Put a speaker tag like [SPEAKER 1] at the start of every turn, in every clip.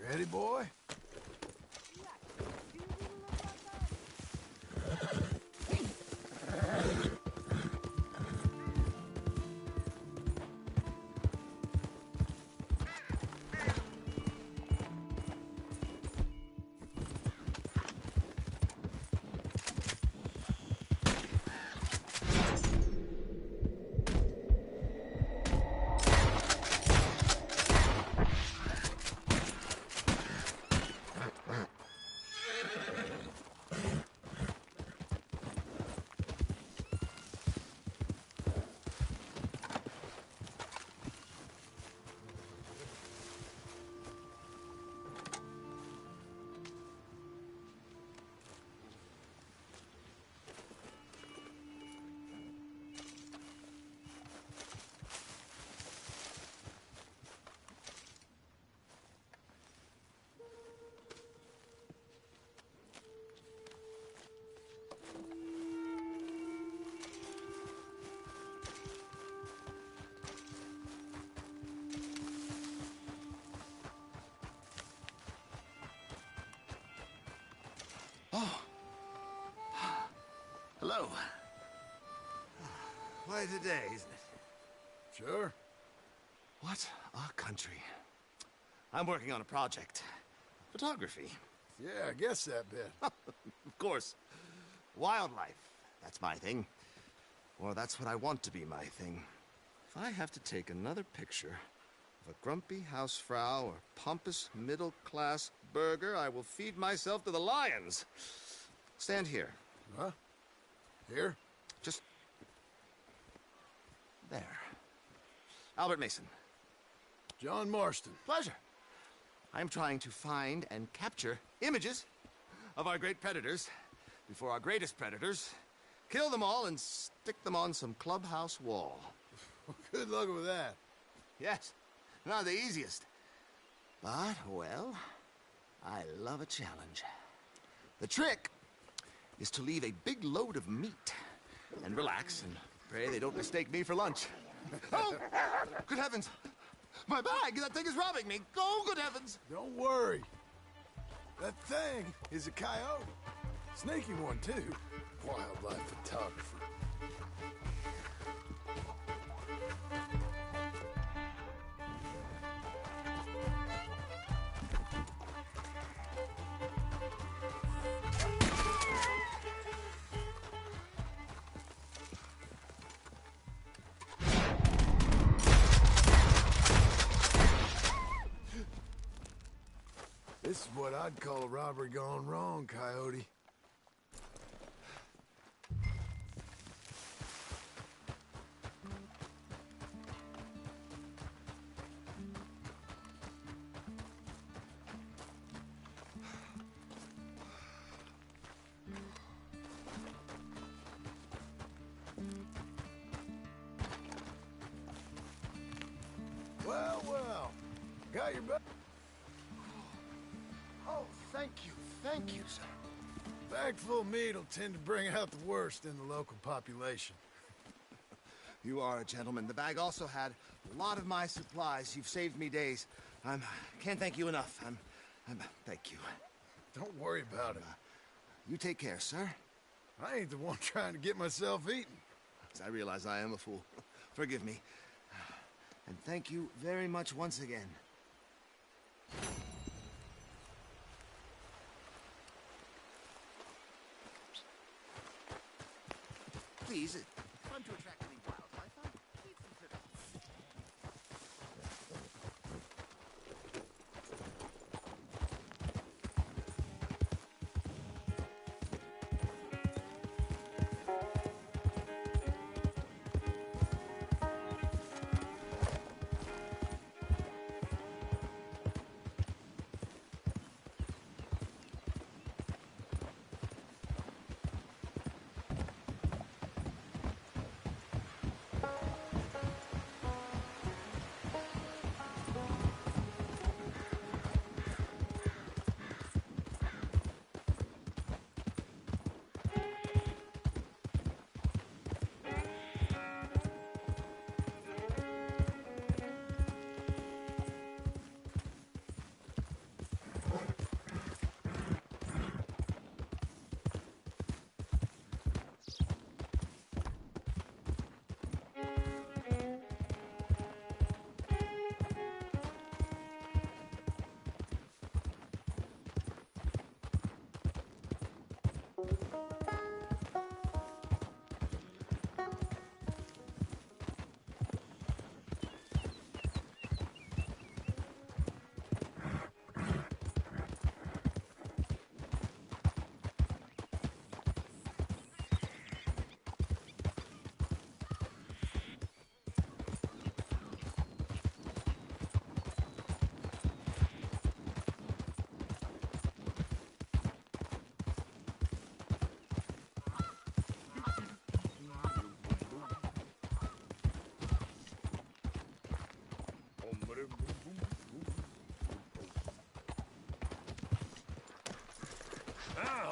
[SPEAKER 1] Ready, boy?
[SPEAKER 2] Oh. Hello. Quite a day, isn't it?
[SPEAKER 1] Sure.
[SPEAKER 2] What a country. I'm working on a project. Photography.
[SPEAKER 1] Yeah, I guess that bit.
[SPEAKER 2] Of course. Wildlife. That's my thing. Or that's what I want to be my thing. If I have to take another picture of a grumpy housefrau or pompous middle-class burger, I will feed myself to the lions. Stand here.
[SPEAKER 1] Huh? Here?
[SPEAKER 2] Just... there. Albert Mason.
[SPEAKER 1] John Marston.
[SPEAKER 2] Pleasure. I'm trying to find and capture images of our great predators before our greatest predators kill them all and stick them on some clubhouse wall.
[SPEAKER 1] Good luck with that.
[SPEAKER 2] Yes, not the easiest. But, well, I love a challenge. The trick is to leave a big load of meat and relax and pray they don't mistake me for lunch. Oh, good heavens! My bag! That thing is robbing me! Oh, good heavens!
[SPEAKER 1] Don't worry. That thing is a coyote. Sneaky one, too. Wildlife photographer. This is what I'd call a robbery gone wrong, Coyote. Well, well. Got your back.
[SPEAKER 2] Oh, thank you, sir.
[SPEAKER 1] Bag full of meat will tend to bring out the worst in the local population.
[SPEAKER 2] You are a gentleman. The bag also had a lot of my supplies. You've saved me days. Can't thank you enough. Thank you.
[SPEAKER 1] Don't worry about it.
[SPEAKER 2] You take care, sir.
[SPEAKER 1] I ain't the one trying to get myself eaten.
[SPEAKER 2] I realize I am a fool. Forgive me. And thank you very much once again. Please, if I'm to attract any wildlife, please consider.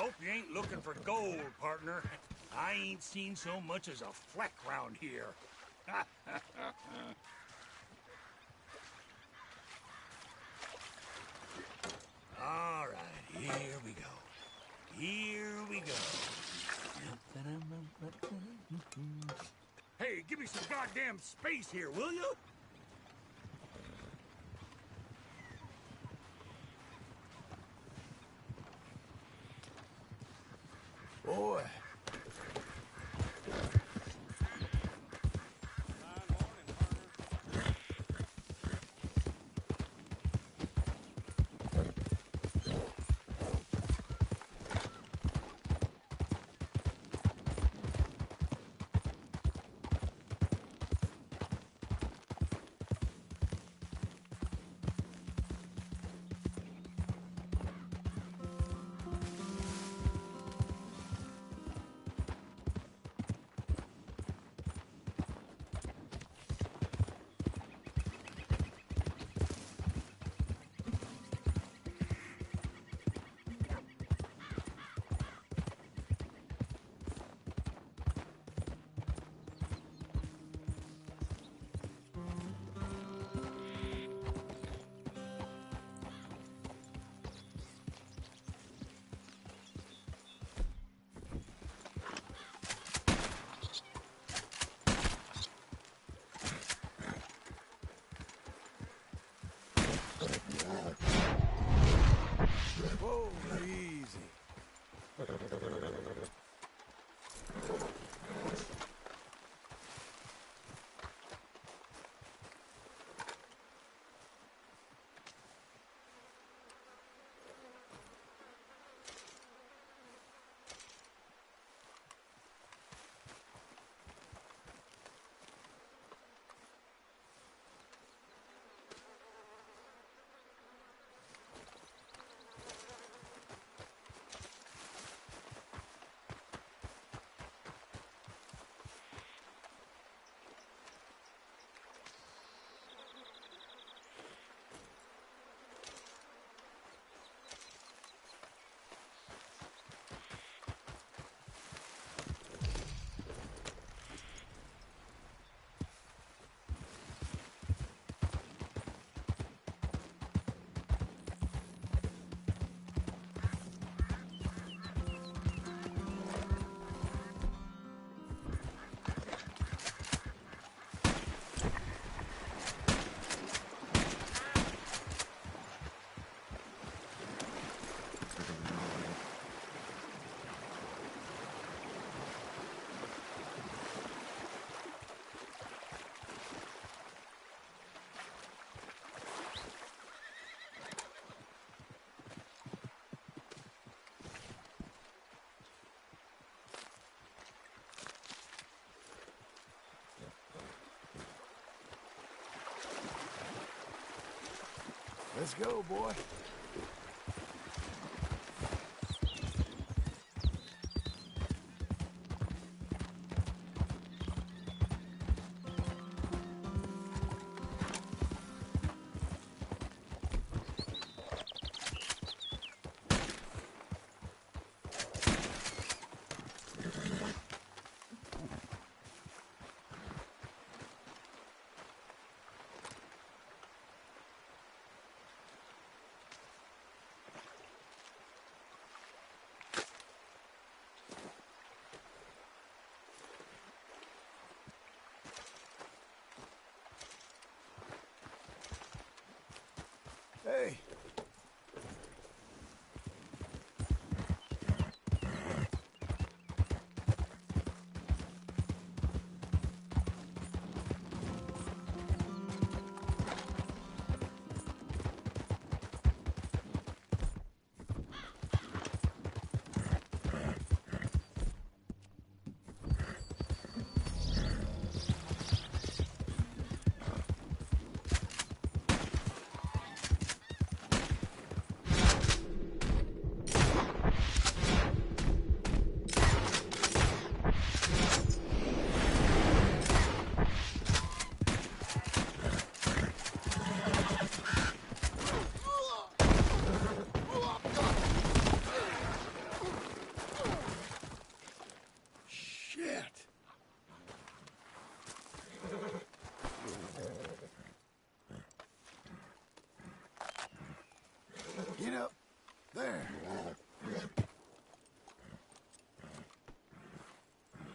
[SPEAKER 3] hope you ain't looking for gold, partner. I ain't seen so much as a fleck round here. All right, here we go. Here we go. Hey, give me some goddamn space here, will you?
[SPEAKER 1] Boy. Whoa, easy. Let's go, boy.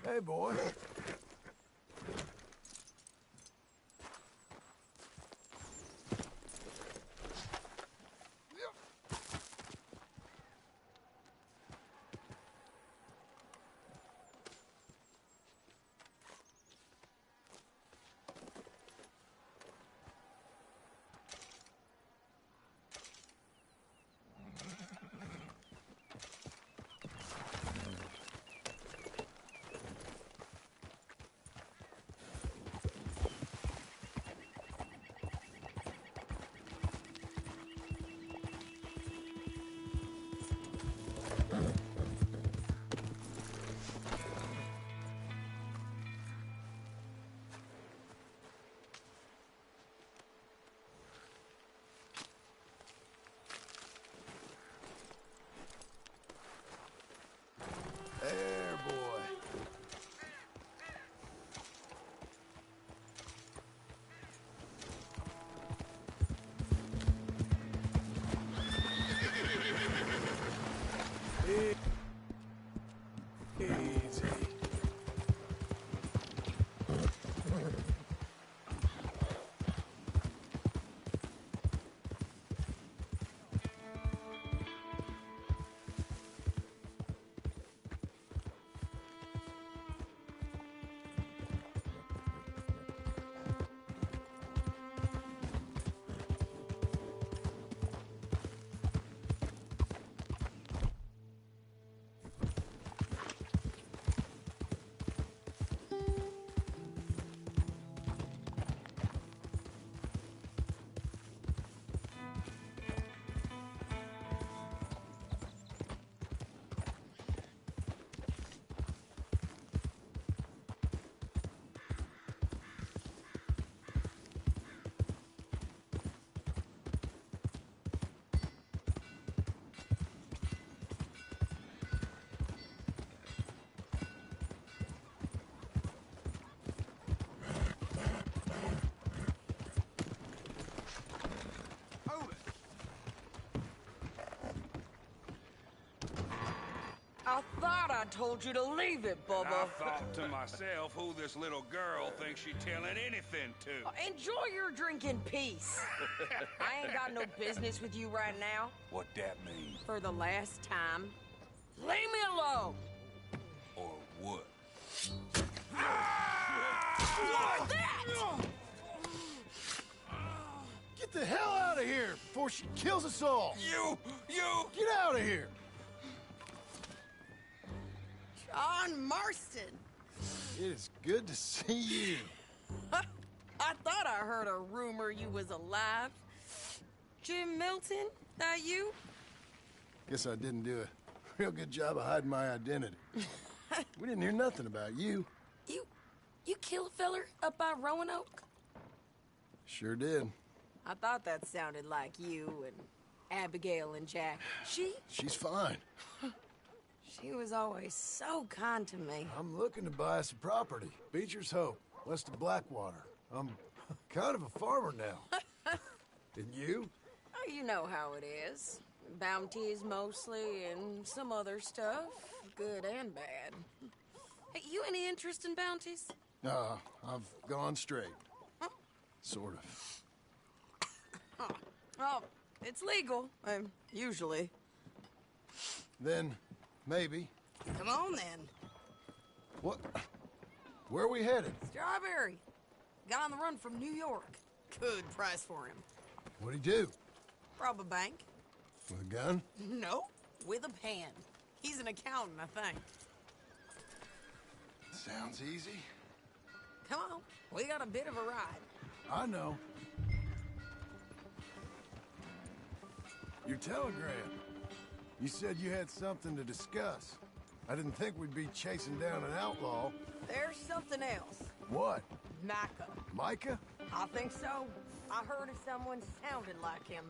[SPEAKER 1] Hey, boy. There, boy. Easy.
[SPEAKER 4] I thought I told you to leave it,
[SPEAKER 3] And I
[SPEAKER 4] Bubba.
[SPEAKER 3] thought to myself who this little girl thinks she telling anything to.
[SPEAKER 4] Enjoy your drink in peace. I ain't got no business with you right now.
[SPEAKER 3] What that mean?
[SPEAKER 4] For the last time, leave me alone.
[SPEAKER 3] Or what?
[SPEAKER 4] What's that?
[SPEAKER 1] Get the hell out of here before she kills us all.
[SPEAKER 3] You!
[SPEAKER 1] Get out of here.
[SPEAKER 4] John Marston.
[SPEAKER 1] It is good to see you.
[SPEAKER 4] I thought I heard a rumor you was alive. Jim Milton, that you?
[SPEAKER 1] Guess I didn't do a real good job of hiding my identity. We didn't hear nothing about you.
[SPEAKER 4] You killed a feller up by Roanoke?
[SPEAKER 1] Sure did.
[SPEAKER 4] I thought that sounded like you and Abigail and Jack.
[SPEAKER 1] She's fine.
[SPEAKER 4] She was always so kind to me.
[SPEAKER 1] I'm looking to buy some property. Beecher's Hope, west of Blackwater. I'm kind of a farmer now. And you?
[SPEAKER 4] Oh, you know how it is. Bounties mostly, and some other stuff, good and bad. Hey, you any interest in bounties?
[SPEAKER 1] I've gone straight.
[SPEAKER 4] Huh?
[SPEAKER 1] Sort of.
[SPEAKER 4] Oh, it's legal, usually.
[SPEAKER 1] Then, maybe.
[SPEAKER 4] Come on, then.
[SPEAKER 1] What? Where are we headed?
[SPEAKER 4] Strawberry. Got on the run from New York. Good price for him.
[SPEAKER 1] What'd he do?
[SPEAKER 4] Rob a bank?
[SPEAKER 1] With a gun?
[SPEAKER 4] No, with a pen. He's an accountant, I think.
[SPEAKER 1] Sounds easy.
[SPEAKER 4] Come on, we got a bit of a ride.
[SPEAKER 1] I know. Your telegram. You said you had something to discuss. I didn't think we'd be chasing down an outlaw.
[SPEAKER 4] There's something else.
[SPEAKER 1] What?
[SPEAKER 4] Micah.
[SPEAKER 1] Micah?
[SPEAKER 4] I think so. I heard of someone sounded like him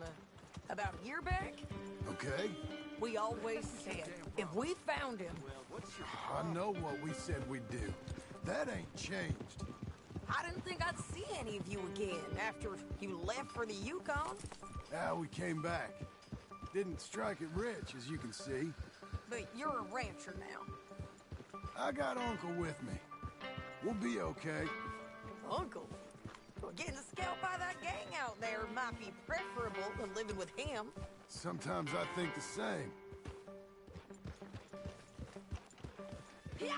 [SPEAKER 4] about a year back.
[SPEAKER 1] Okay.
[SPEAKER 4] We always said, if we found him...
[SPEAKER 1] I know what we said we'd do. That ain't changed.
[SPEAKER 4] I didn't think I'd see any of you again after you left for the Yukon.
[SPEAKER 1] Now we came back. Didn't strike it rich, as you can see.
[SPEAKER 4] But you're a rancher now.
[SPEAKER 1] I got Uncle with me. We'll be okay.
[SPEAKER 4] Uncle? Well, getting scalped by that gang out there might be preferable than living with him.
[SPEAKER 1] Sometimes I think the same.
[SPEAKER 4] Yeah.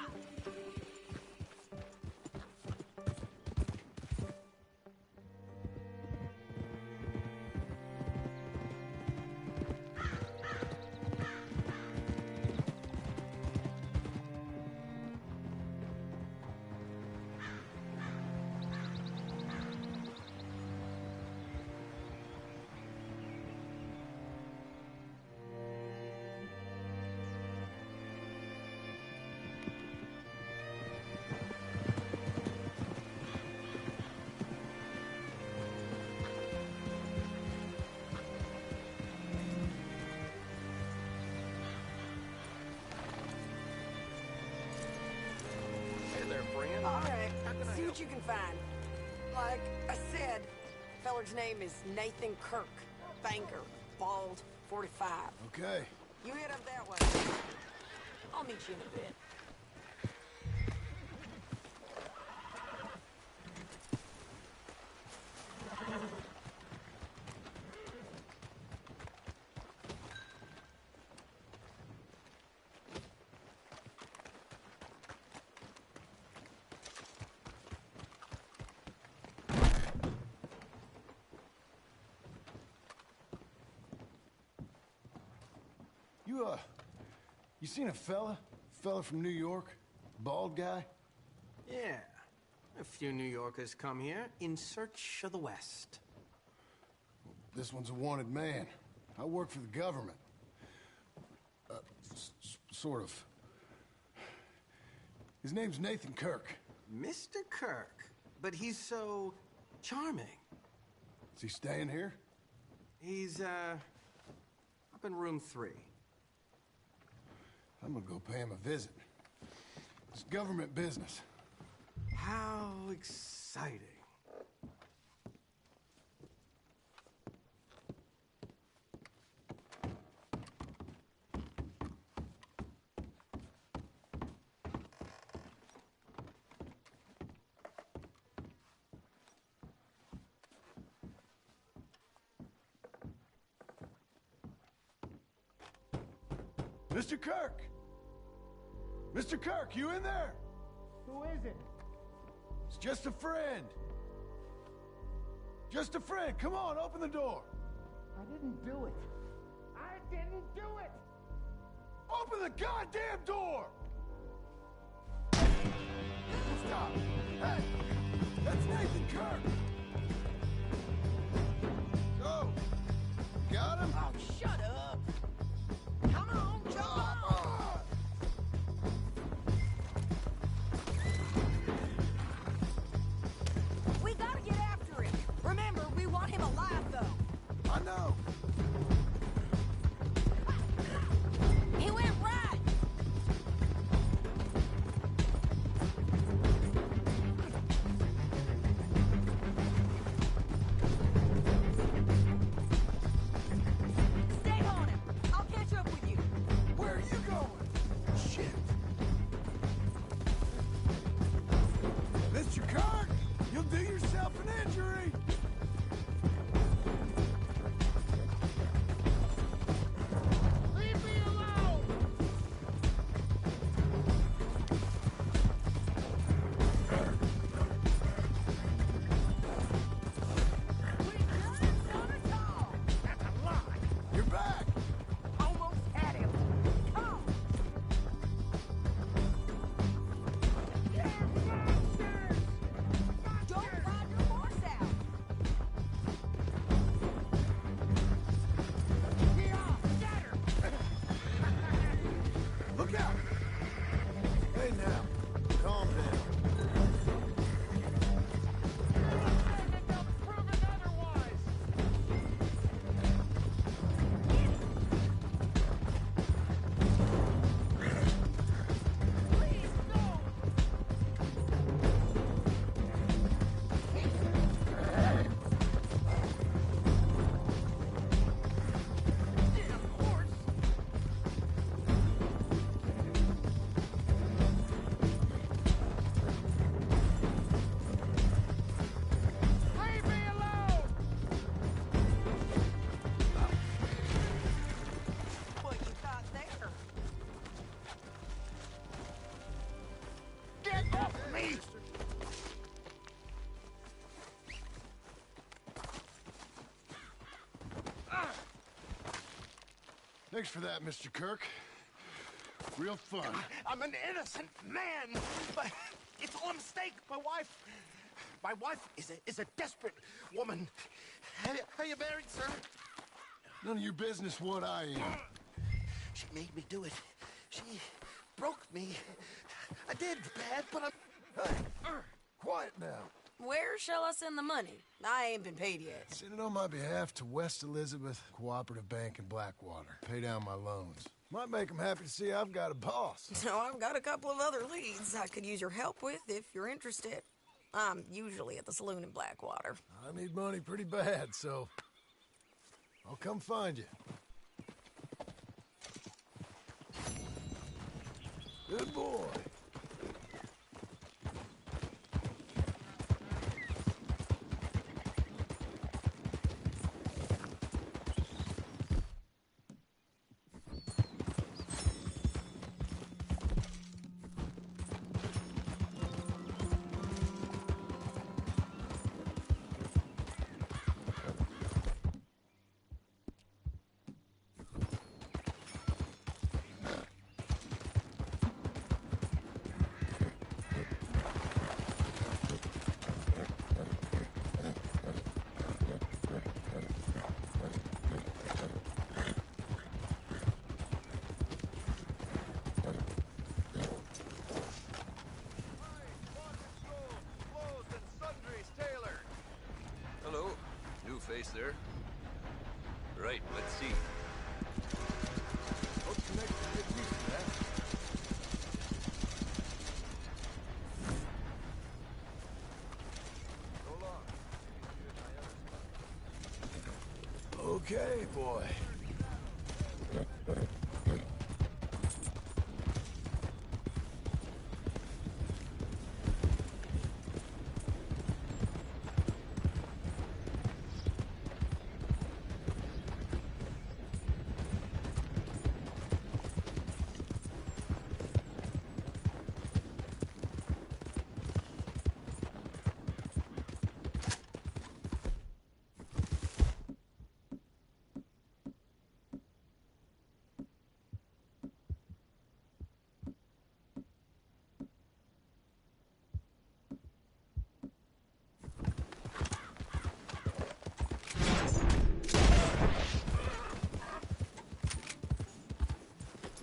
[SPEAKER 4] All right, see what you can find. Like I said, feller's name is Nathan Kirk. Banker, bald, 45.
[SPEAKER 1] Okay.
[SPEAKER 4] You head up that way. I'll meet you in a bit.
[SPEAKER 1] You seen a fella? Fella from New York? Bald guy?
[SPEAKER 5] Yeah. A few New Yorkers come here in search of the West.
[SPEAKER 1] This one's a wanted man. I work for the government. Sort of. His name's Nathan Kirk.
[SPEAKER 5] Mr. Kirk? But he's so charming.
[SPEAKER 1] Is he staying here?
[SPEAKER 5] He's, up in room 3.
[SPEAKER 1] I'm gonna go pay him a visit. It's government business.
[SPEAKER 5] How exciting.
[SPEAKER 1] Mr. Kirk! Mr. Kirk, you in there?
[SPEAKER 6] Who is it?
[SPEAKER 1] It's just a friend. Just a friend. Come on, open the door.
[SPEAKER 6] I didn't do it. I didn't do it!
[SPEAKER 1] Open the goddamn door! Stop! Hey! That's Nathan Kirk! So, got him?
[SPEAKER 4] Oh, shut up! Come on, jump on! We gotta get after him. Remember, we want him alive, though.
[SPEAKER 1] I know.
[SPEAKER 4] He went right.
[SPEAKER 1] Thanks for that, Mr. Kirk. Real fun.
[SPEAKER 6] I'm an innocent man. But it's all a mistake. My wife is a desperate woman. Are you married, sir?
[SPEAKER 1] None of your business what I am.
[SPEAKER 6] She made me do it. She broke me. I did bad, but I'm...
[SPEAKER 1] Hey, quiet now.
[SPEAKER 4] Where shall I send the money? I ain't been paid yet.
[SPEAKER 1] Send it on my behalf to West Elizabeth Cooperative Bank in Blackwater. Pay down my loans. Might make them happy to see I've got a boss.
[SPEAKER 4] So I've got a couple of other leads I could use your help with if you're interested. I'm usually at the saloon in Blackwater.
[SPEAKER 1] I need money pretty bad, so I'll come find you. Good boy.
[SPEAKER 7] Face there. Right, let's see.
[SPEAKER 1] Hope you make some good use of that. So long. Okay, boy.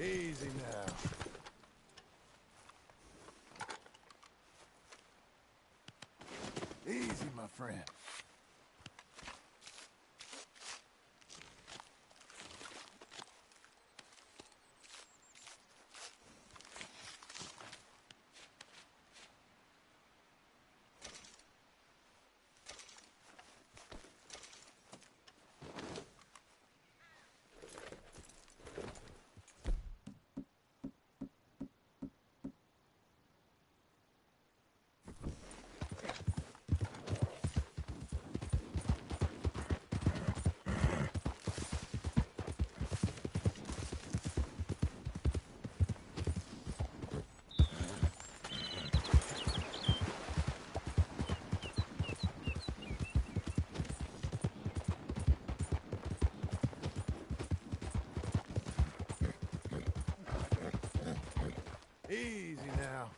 [SPEAKER 1] Easy now. Easy, my friend. Easy now.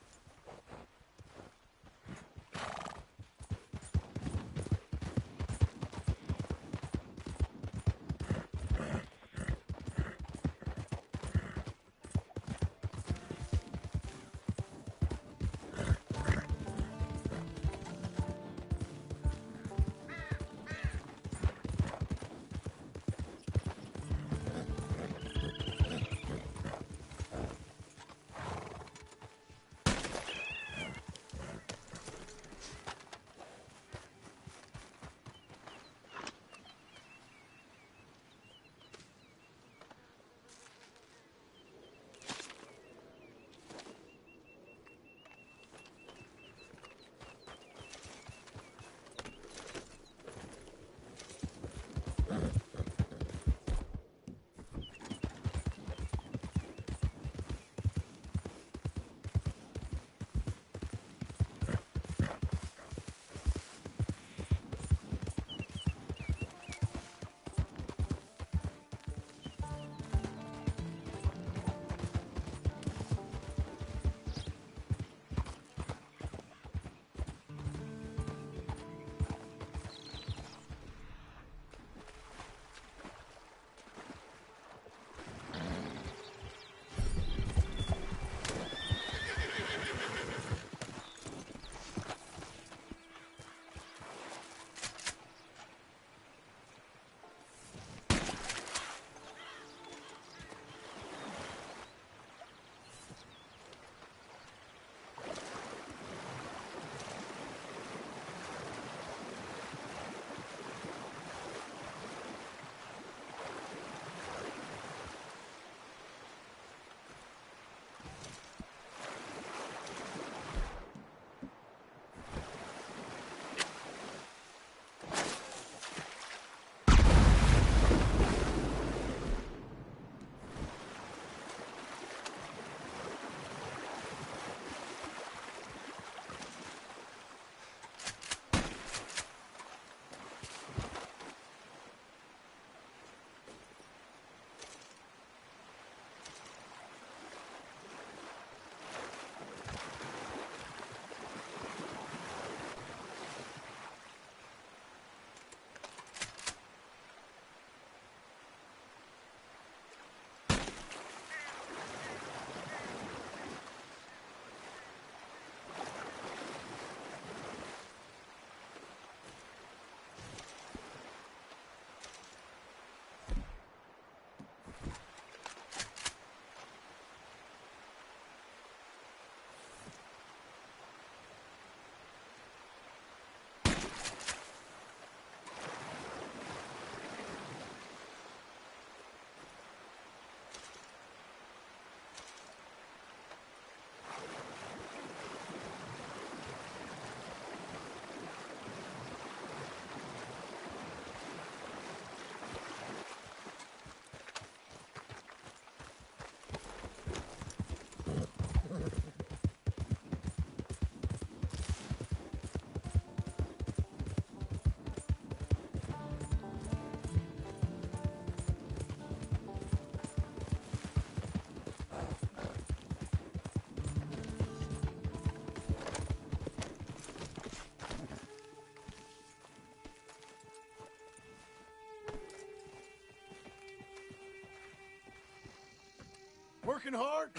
[SPEAKER 1] working hard?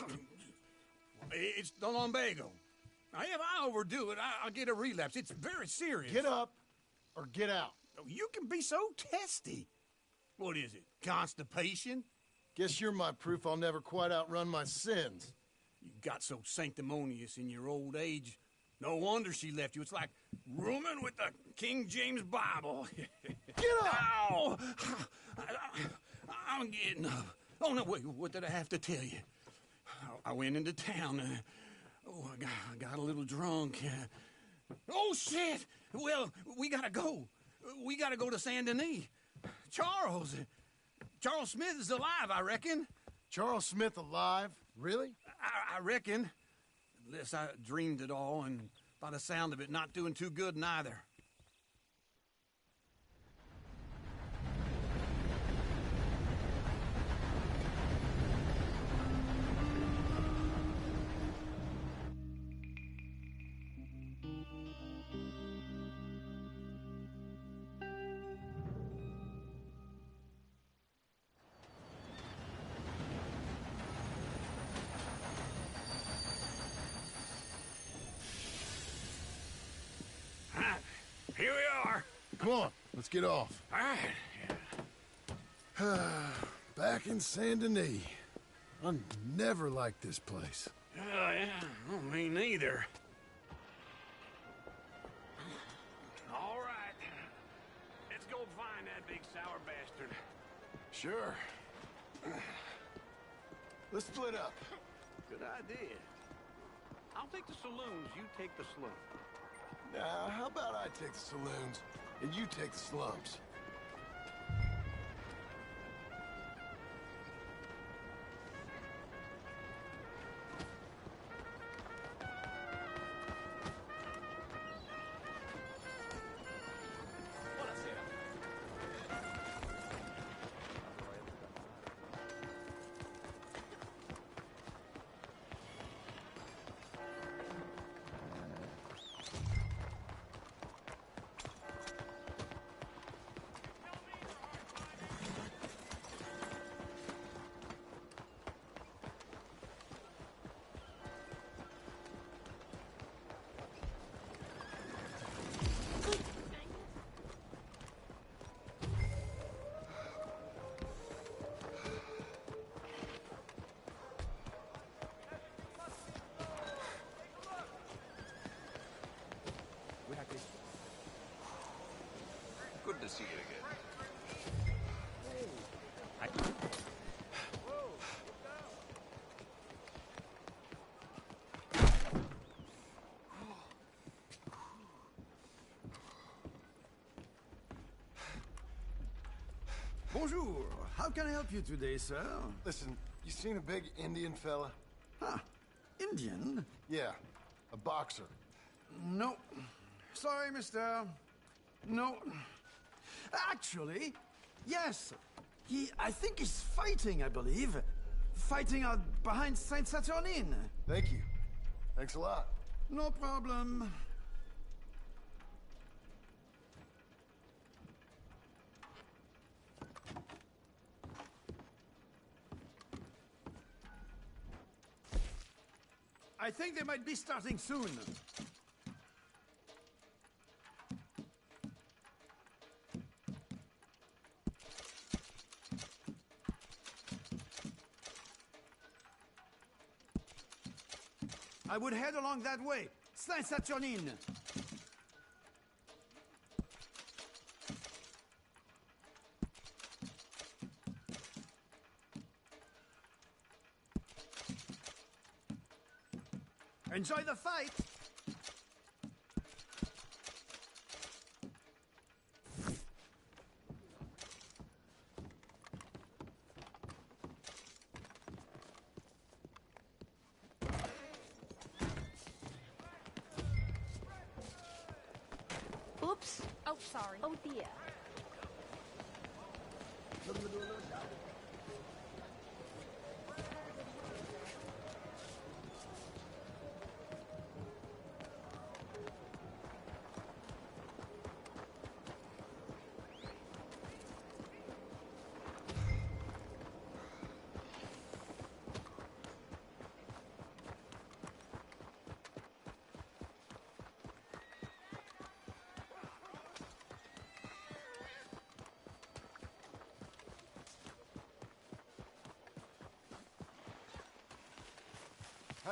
[SPEAKER 3] It's the lumbago. Now, if I overdo it, I'll get a relapse. It's very serious.
[SPEAKER 1] Get up or get out.
[SPEAKER 3] You can be so testy. What is it, constipation?
[SPEAKER 1] Guess you're my proof I'll never quite outrun my sins.
[SPEAKER 3] You got so sanctimonious in your old age. No wonder she left you. It's like rooming with the King James Bible.
[SPEAKER 1] Get up!
[SPEAKER 3] Ow! I'm getting up. Oh, no, wait, what did I have to tell you? I went into town. I got a little drunk. Oh, shit! Well, we gotta go. We gotta go to Saint Denis. Charles Smith is alive, I reckon.
[SPEAKER 1] Charles Smith alive? Really?
[SPEAKER 3] I reckon. Unless I dreamed it all, and by the sound of it, not doing too good neither. Here we are.
[SPEAKER 1] Come on, let's get off.
[SPEAKER 3] All right.
[SPEAKER 1] Back in Saint Denis. I never liked this place.
[SPEAKER 3] Yeah, well, me neither. All right. Let's go find that big sour bastard.
[SPEAKER 1] Sure. Let's split up.
[SPEAKER 3] Good idea. I'll take the saloons, you take the slum.
[SPEAKER 1] Now, how about I take the saloons and you take the slums?
[SPEAKER 7] Good to see you again.
[SPEAKER 8] Bonjour. How can I help you today, sir?
[SPEAKER 1] Listen, you seen a big Indian fella?
[SPEAKER 8] Huh. Indian?
[SPEAKER 1] Yeah, a boxer.
[SPEAKER 8] No. Sorry, mister. No. Actually, yes. I think he's fighting, I believe. Fighting out behind Saint Saturnine.
[SPEAKER 1] Thank you. Thanks a lot.
[SPEAKER 8] No problem. I think they might be starting soon. I would head along that way. Saint Saturnine. Enjoy the fight.
[SPEAKER 9] Oops.
[SPEAKER 10] Oh, sorry.
[SPEAKER 9] Oh, dear.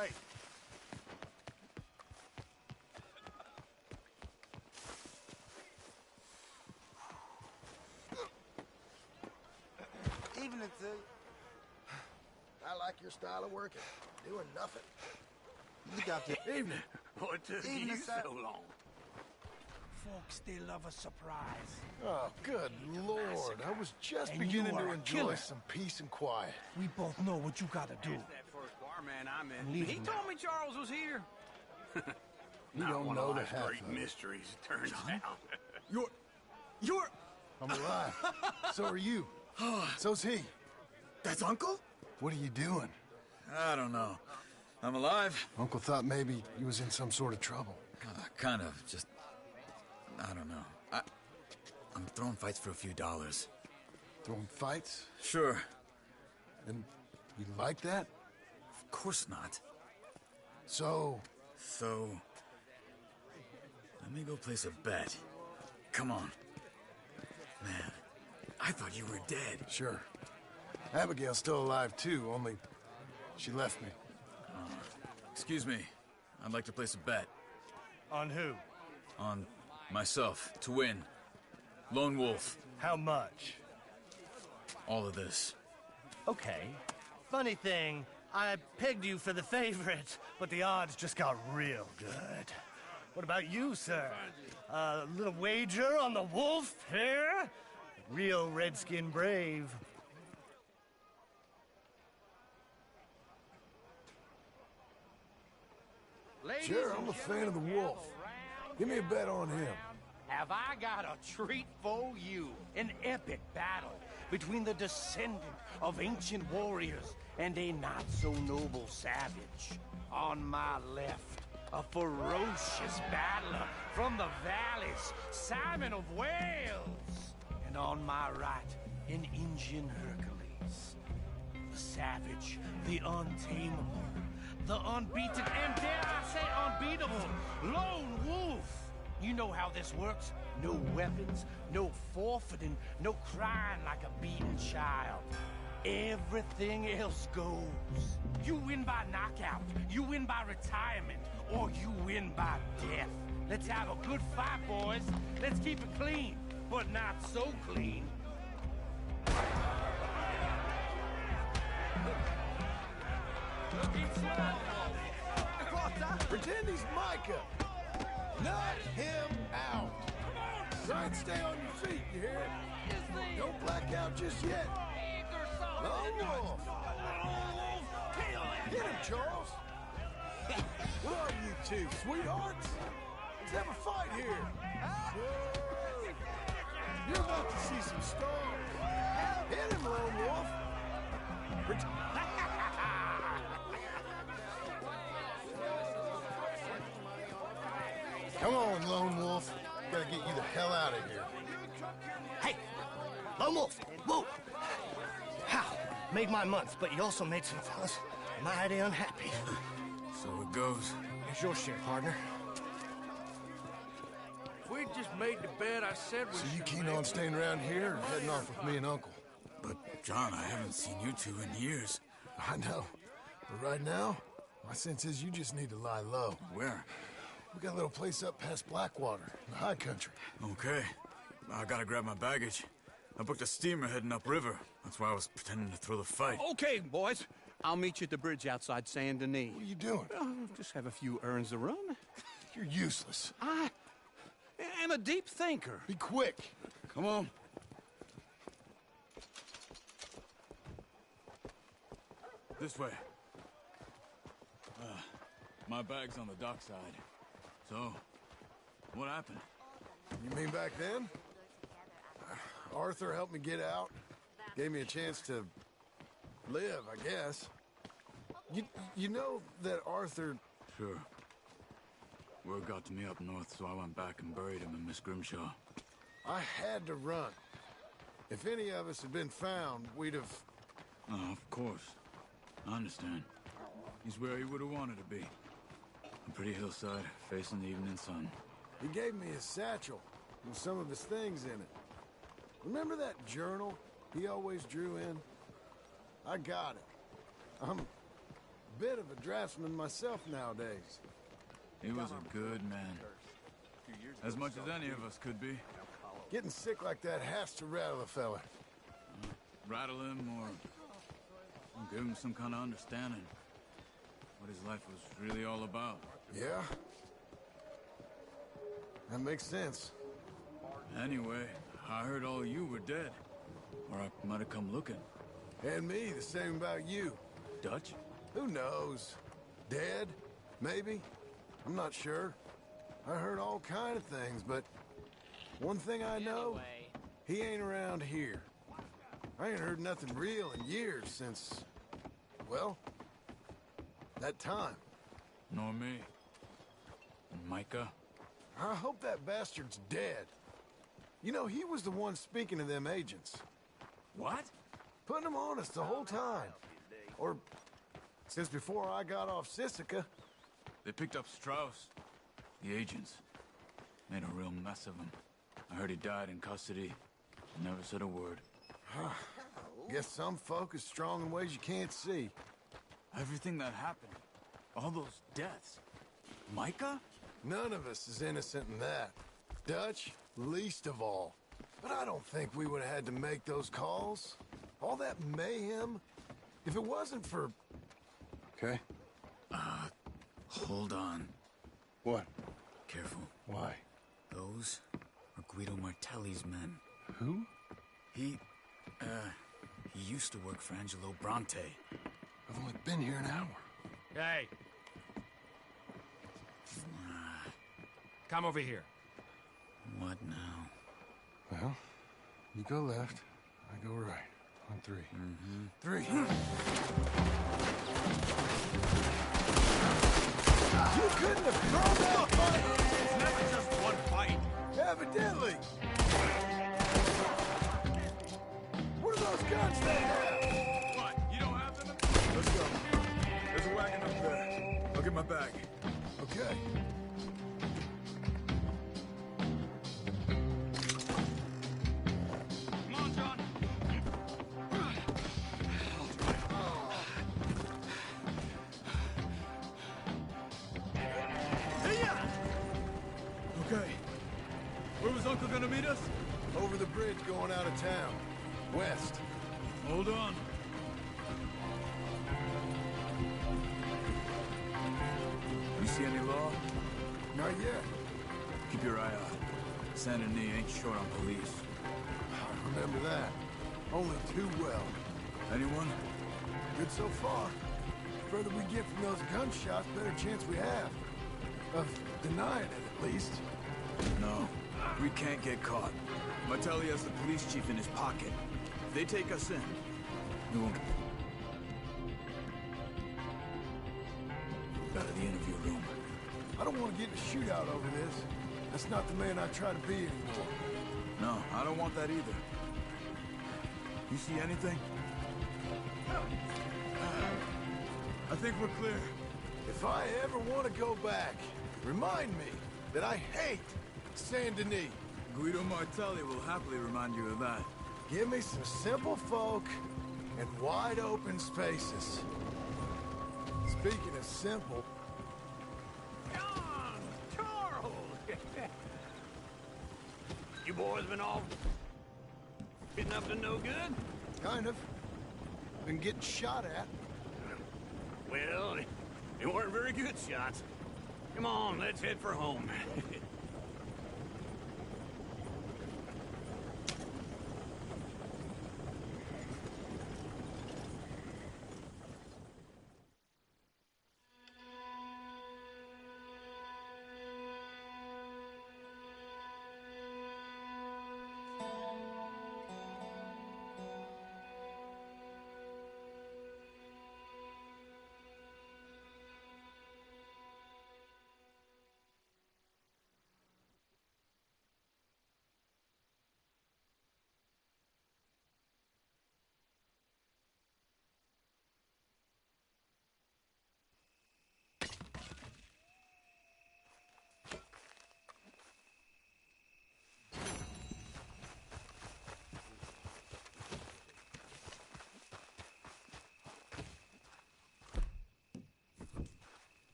[SPEAKER 6] Hey.
[SPEAKER 1] Evening to you. I like your style of working. Doing nothing. You got the evening.
[SPEAKER 3] What took
[SPEAKER 1] Evening,
[SPEAKER 3] you
[SPEAKER 1] sir.
[SPEAKER 3] so long?
[SPEAKER 6] Folks, they love a surprise.
[SPEAKER 1] Oh, good Lord. I was just
[SPEAKER 6] And
[SPEAKER 1] beginning
[SPEAKER 6] you are
[SPEAKER 1] to
[SPEAKER 6] a
[SPEAKER 1] enjoy
[SPEAKER 6] killer.
[SPEAKER 1] some peace and quiet.
[SPEAKER 6] We both know what you gotta do.
[SPEAKER 3] That first barman I met.
[SPEAKER 6] Leave
[SPEAKER 3] He
[SPEAKER 6] him
[SPEAKER 3] told me Charles was here.
[SPEAKER 1] You
[SPEAKER 3] Not
[SPEAKER 1] don't
[SPEAKER 3] one
[SPEAKER 1] know
[SPEAKER 3] of
[SPEAKER 1] the
[SPEAKER 3] life's
[SPEAKER 1] half
[SPEAKER 3] great
[SPEAKER 1] of it.
[SPEAKER 3] mysteries, turns out.
[SPEAKER 9] You're...
[SPEAKER 1] I'm alive. So are you. So's he.
[SPEAKER 9] That's Uncle?
[SPEAKER 1] What are you doing?
[SPEAKER 9] I don't know. I'm alive.
[SPEAKER 1] Uncle thought maybe you was in some sort of trouble.
[SPEAKER 9] Kind of. Just... I don't know. I'm throwing fights for a few dollars.
[SPEAKER 1] Throwing fights?
[SPEAKER 9] Sure.
[SPEAKER 1] And you like that?
[SPEAKER 9] Of course not.
[SPEAKER 1] So...
[SPEAKER 9] So... Let me go place a bet. Come on. Man, I thought you were dead.
[SPEAKER 1] Sure. Abigail's still alive, too, only she left me.
[SPEAKER 9] Excuse me. I'd like to place a bet.
[SPEAKER 10] On who?
[SPEAKER 9] On myself, to win. Lone Wolf.
[SPEAKER 10] How much?
[SPEAKER 9] All of this.
[SPEAKER 10] Okay. Funny thing, I pegged you for the favorite, but the odds just got real good. What about you, sir? A little wager on the wolf here? Real redskin brave.
[SPEAKER 1] Sure, I'm a fan of the wolf. Give me a bet on him.
[SPEAKER 6] Have I got a treat for you? An epic battle between the descendant of ancient warriors and a not-so-noble savage. On my left, a ferocious battler from the valleys, Simon of Wales. And on my right, an Indian Hercules. The savage, the untamable, the unbeaten, and dare I say unbeatable, Lone Wolf. You know how this works. No weapons, no forfeiting, no crying like a beaten child. Everything else goes. You win by knockout, you win by retirement, or you win by death. Let's have a good fight, boys. Let's keep it clean, but not so clean.
[SPEAKER 1] Pretend he's Micah. Knock him out. Try and stay on your feet, you hear? Don't black out just yet. Lone Wolf. Get him, Charles. What are you two, sweethearts? Let's have a fight here. You're about to see some stars. Hit him, Lone Wolf. Come on, Lone Wolf. Gotta get you the hell out of here.
[SPEAKER 10] Hey! Lone Wolf! Whoa! How? Made my month, but you also made some fellas mighty unhappy.
[SPEAKER 9] So it goes.
[SPEAKER 10] Here's your share, partner.
[SPEAKER 3] If we just made the bet I said we
[SPEAKER 1] So you
[SPEAKER 3] should
[SPEAKER 1] keen
[SPEAKER 3] make,
[SPEAKER 1] on staying around here or heading off with me and Uncle?
[SPEAKER 9] But, John, I haven't seen you two in years.
[SPEAKER 1] I know. But right now, my sense is you just need to lie low.
[SPEAKER 9] Where?
[SPEAKER 1] We got a little place up past Blackwater, in the high country.
[SPEAKER 9] Okay. I gotta grab my baggage. I booked a steamer heading upriver. That's why I was pretending to throw the fight.
[SPEAKER 3] Okay, boys. I'll meet you at the bridge outside Saint Denis.
[SPEAKER 1] What are you doing?
[SPEAKER 3] Just have a few errands to run.
[SPEAKER 1] You're useless.
[SPEAKER 3] I am a deep thinker.
[SPEAKER 1] Be quick.
[SPEAKER 9] Come on. This way. My bag's on the dockside. So, what happened?
[SPEAKER 1] You mean back then? Arthur helped me get out. Gave me a chance to live, I guess. You know that Arthur...
[SPEAKER 9] Sure. Word got to me up north, so I went back and buried him in Miss Grimshaw.
[SPEAKER 1] I had to run. If any of us had been found, we'd have...
[SPEAKER 9] Oh, of course. I understand. He's where he would have wanted to be. A pretty hillside, facing the evening sun.
[SPEAKER 1] He gave me his satchel with some of his things in it. Remember that journal he always drew in? I got it. I'm bit of a draftsman myself nowadays.
[SPEAKER 9] He was a good man. As much as any of us could be.
[SPEAKER 1] Getting sick like that has to rattle a fella.
[SPEAKER 9] Rattle him or give him some kind of understanding. What his life was really all about.
[SPEAKER 1] Yeah? That makes sense.
[SPEAKER 9] Anyway, I heard all you were dead. Or I might have come looking.
[SPEAKER 1] And me, the same about you.
[SPEAKER 9] Dutch?
[SPEAKER 1] Who knows? Dead? Maybe? I'm not sure. I heard all kind of things, but one thing I know, he ain't around here. I ain't heard nothing real in years since, well, that time.
[SPEAKER 9] Nor me. And Micah?
[SPEAKER 1] I hope that bastard's dead. You know, he was the one speaking to them agents.
[SPEAKER 9] What?
[SPEAKER 1] Putting them on us the whole time. Or since before I got off Sisika.
[SPEAKER 9] They picked up Strauss. The agents. Made a real mess of him. I heard he died in custody. Never said a word.
[SPEAKER 1] Guess some folk is strong in ways you can't see.
[SPEAKER 9] Everything that happened. All those deaths. Micah?
[SPEAKER 1] None of us is innocent in that. Dutch, least of all. But I don't think we would have had to make those calls. All that mayhem. If it wasn't for...
[SPEAKER 8] Okay.
[SPEAKER 9] Hold on.
[SPEAKER 8] What?
[SPEAKER 9] Careful.
[SPEAKER 8] Why?
[SPEAKER 9] Those are Guido Martelli's men.
[SPEAKER 8] Who?
[SPEAKER 9] He used to work for Angelo Bronte.
[SPEAKER 8] I've only been here an hour.
[SPEAKER 11] Hey. Come over here.
[SPEAKER 9] What now?
[SPEAKER 8] Well, you go left, I go right. On three.
[SPEAKER 9] Mm-hmm.
[SPEAKER 8] 3.
[SPEAKER 1] You couldn't have thrown that fight!
[SPEAKER 11] It's never just one fight.
[SPEAKER 1] Evidently! What are those guns they have?
[SPEAKER 9] What? You don't have them? Let's go. There's a wagon up there. I'll get my bag.
[SPEAKER 1] Okay.
[SPEAKER 11] Come on, John.
[SPEAKER 9] Okay. Where was Uncle gonna meet us?
[SPEAKER 1] Over the bridge going out of town. West.
[SPEAKER 9] Hold on. You see any law?
[SPEAKER 1] Not yet.
[SPEAKER 9] Keep your eye out. Saint Denis ain't short on police.
[SPEAKER 1] I remember that. Only too well.
[SPEAKER 9] Anyone?
[SPEAKER 1] Good so far. Further we get from those gunshots, better chance we have. Of denying it, at least.
[SPEAKER 9] No. We can't get caught. Martelli has the police chief in his pocket. If they take us in, we won't... Out of the interview room.
[SPEAKER 1] I don't want to get in a shootout over this. That's not the man I try to be anymore.
[SPEAKER 9] No, I don't want that either. You see anything? I think we're clear.
[SPEAKER 1] If I ever want to go back, remind me that I hate Saint Denis.
[SPEAKER 9] Guido Martelli will happily remind you of that.
[SPEAKER 1] Give me some simple folk and wide open spaces. Speaking of simple...
[SPEAKER 6] John! Charles! You boys been all... getting up to no good?
[SPEAKER 1] Kind of. Been getting shot at.
[SPEAKER 6] Well, they weren't very good shots. Come on, let's head for home.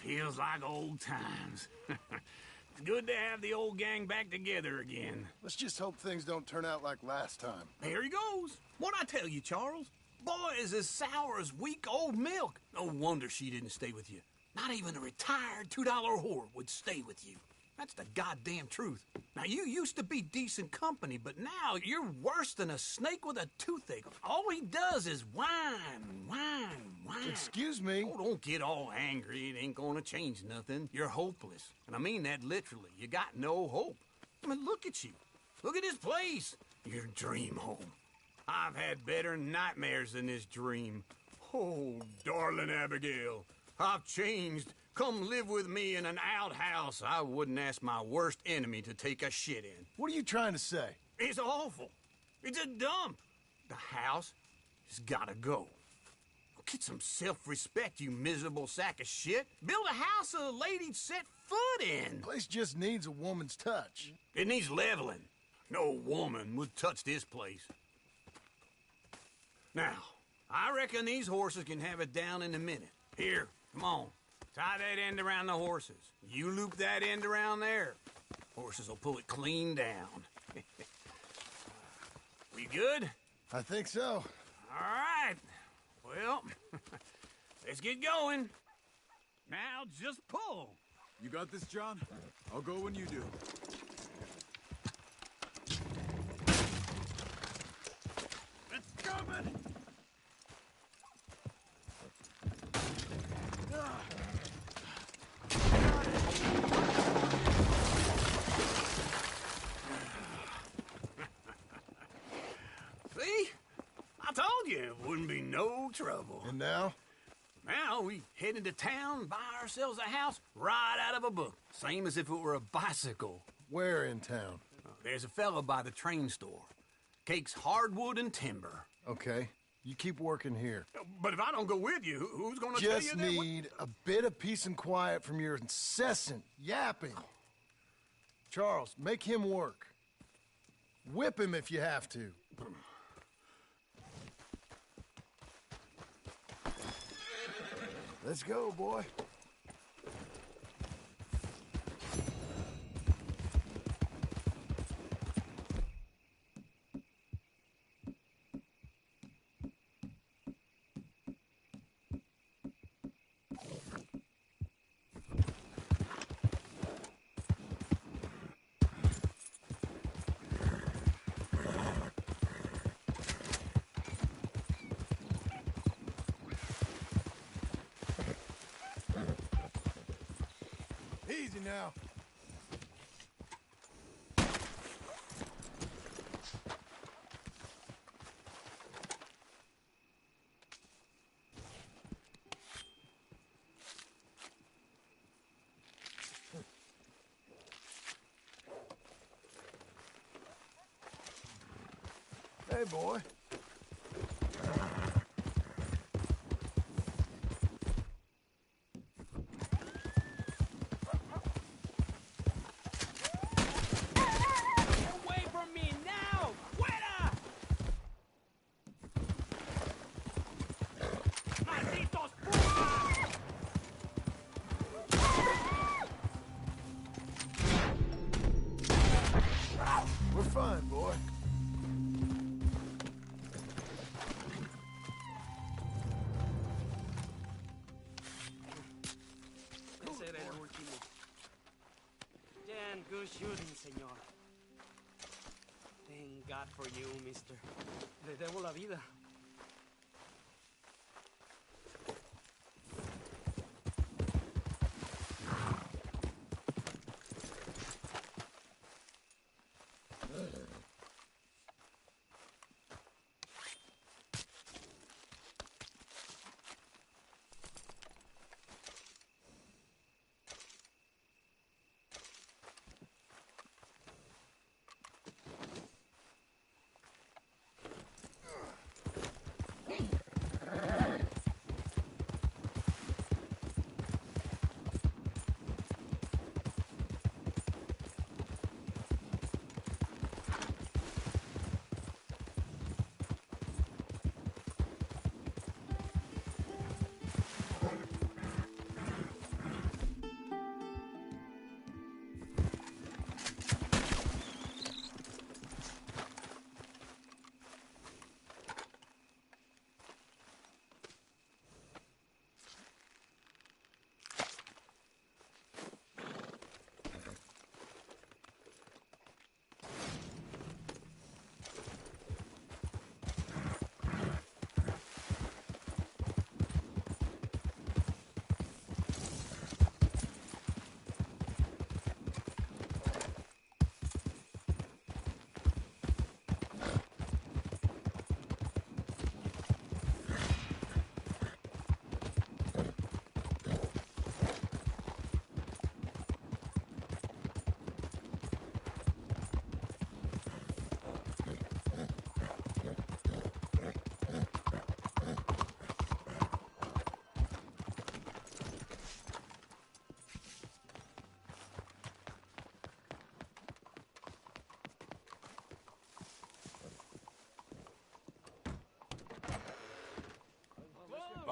[SPEAKER 3] Feels like old times. It's good to have the old gang back together again.
[SPEAKER 1] Let's just hope things don't turn out like last time.
[SPEAKER 3] There he goes. What'd I tell you, Charles? Boy is as sour as weak old milk. No wonder she didn't stay with you. Not even a retired $2 whore would stay with you. That's the goddamn truth. Now, you used to be decent company, but now you're worse than a snake with a toothache. All he does is whine.
[SPEAKER 1] Excuse me?
[SPEAKER 3] Oh, don't get all angry. It ain't gonna change nothing. You're hopeless. And I mean that literally. You got no hope. I mean, look at you. Look at this place. Your dream home. I've had better nightmares than this dream. Oh, darling Abigail, I've changed. Come live with me in an outhouse I wouldn't ask my worst enemy to take a shit in.
[SPEAKER 1] What are you trying to say?
[SPEAKER 3] It's awful. It's a dump. The house has gotta go. Get some self-respect, you miserable sack of shit. Build a house a lady'd set foot in.
[SPEAKER 1] The place just needs a woman's touch.
[SPEAKER 3] It needs leveling. No woman would touch this place. Now, I reckon these horses can have it down in a minute. Here, come on. Tie that end around the horses. You loop that end around there. Horses will pull it clean down. We good?
[SPEAKER 1] I think so.
[SPEAKER 3] All right. Well, let's get going. Now just pull.
[SPEAKER 9] You got this, John? I'll go when you do.
[SPEAKER 3] It's coming. See? I told you it wouldn't be no trouble.
[SPEAKER 1] And now?
[SPEAKER 3] Now we head into town, buy ourselves a house right out of a book. Same as if it were a bicycle.
[SPEAKER 1] Where in town?
[SPEAKER 3] There's a fella by the train store. Cakes hardwood and timber.
[SPEAKER 1] Okay. You keep working here.
[SPEAKER 3] But if I don't go with you, who's gonna tell you
[SPEAKER 1] Just
[SPEAKER 3] that?
[SPEAKER 1] need a bit of peace and quiet from your incessant yapping. Charles, make him work. Whip him if you have to. Let's go, boy. Easy now. Hey, boy. We're fine, boy.
[SPEAKER 12] Ese era el último. Damn good shooting, señor. Thank God for you, mister. Le debo la vida.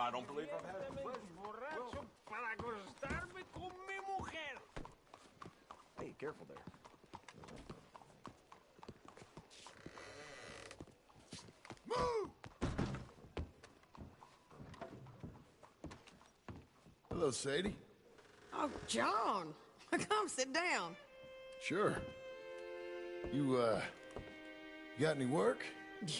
[SPEAKER 7] I don't believe I've had the pleasure.
[SPEAKER 6] Borracho para acostarme con mi mujer.
[SPEAKER 7] Hey, careful there.
[SPEAKER 1] Move! Hello, Sadie.
[SPEAKER 4] Oh, John. Come sit down.
[SPEAKER 1] Sure. You got any work?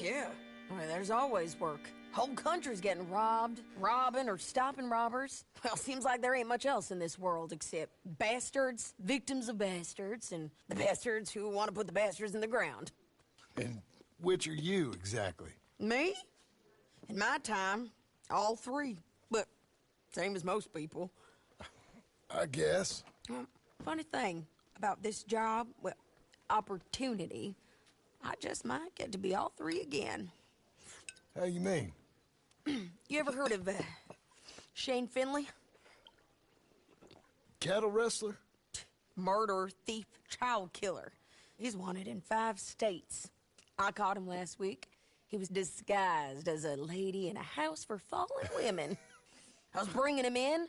[SPEAKER 4] Yeah. I mean, there's always work. Whole country's getting robbed, robbing, or stopping robbers. Well, seems like there ain't much else in this world except bastards, victims of bastards, and the bastards who want to put the bastards in the ground.
[SPEAKER 1] And which are you, exactly?
[SPEAKER 4] Me? In my time, all three. But same as most people.
[SPEAKER 1] I guess.
[SPEAKER 4] Funny thing about this job, well, opportunity, I just might get to be all three again.
[SPEAKER 1] How you mean?
[SPEAKER 4] You ever heard of Shane Finley?
[SPEAKER 1] Cattle wrestler?
[SPEAKER 4] Murderer, thief, child killer. He's wanted in 5 states. I caught him last week. He was disguised as a lady in a house for fallen women. I was bringing him in,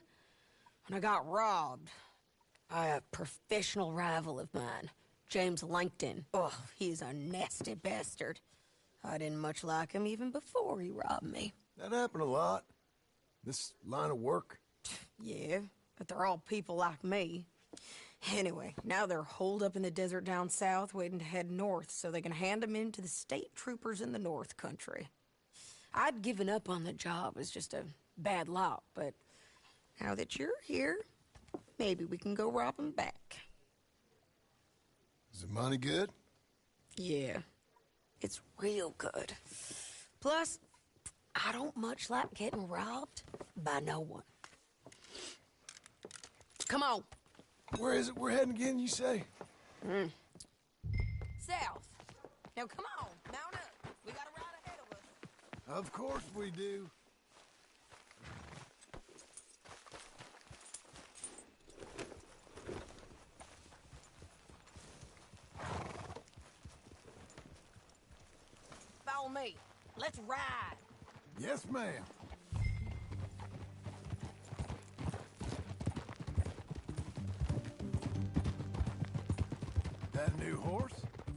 [SPEAKER 4] and I got robbed by a professional rival of mine, James Langton. Oh, he's a nasty bastard. I didn't much like him even before he robbed me.
[SPEAKER 1] That happened a lot. This line of work.
[SPEAKER 4] Yeah, but they're all people like me. Anyway, now they're holed up in the desert down south waiting to head north so they can hand them in to the state troopers in the north country. I'd given up on the job as just a bad lot, but now that you're here, maybe we can go rob them back.
[SPEAKER 1] Is the money good?
[SPEAKER 4] Yeah, it's real good. Plus, I don't much like getting robbed by no one. Come on.
[SPEAKER 1] Where is it we're heading again, you say?
[SPEAKER 4] South. Now come on, mount up. We got a ride ahead of us.
[SPEAKER 1] Of course we do.
[SPEAKER 4] Follow me. Let's ride.
[SPEAKER 1] Yes, ma'am. That a new horse?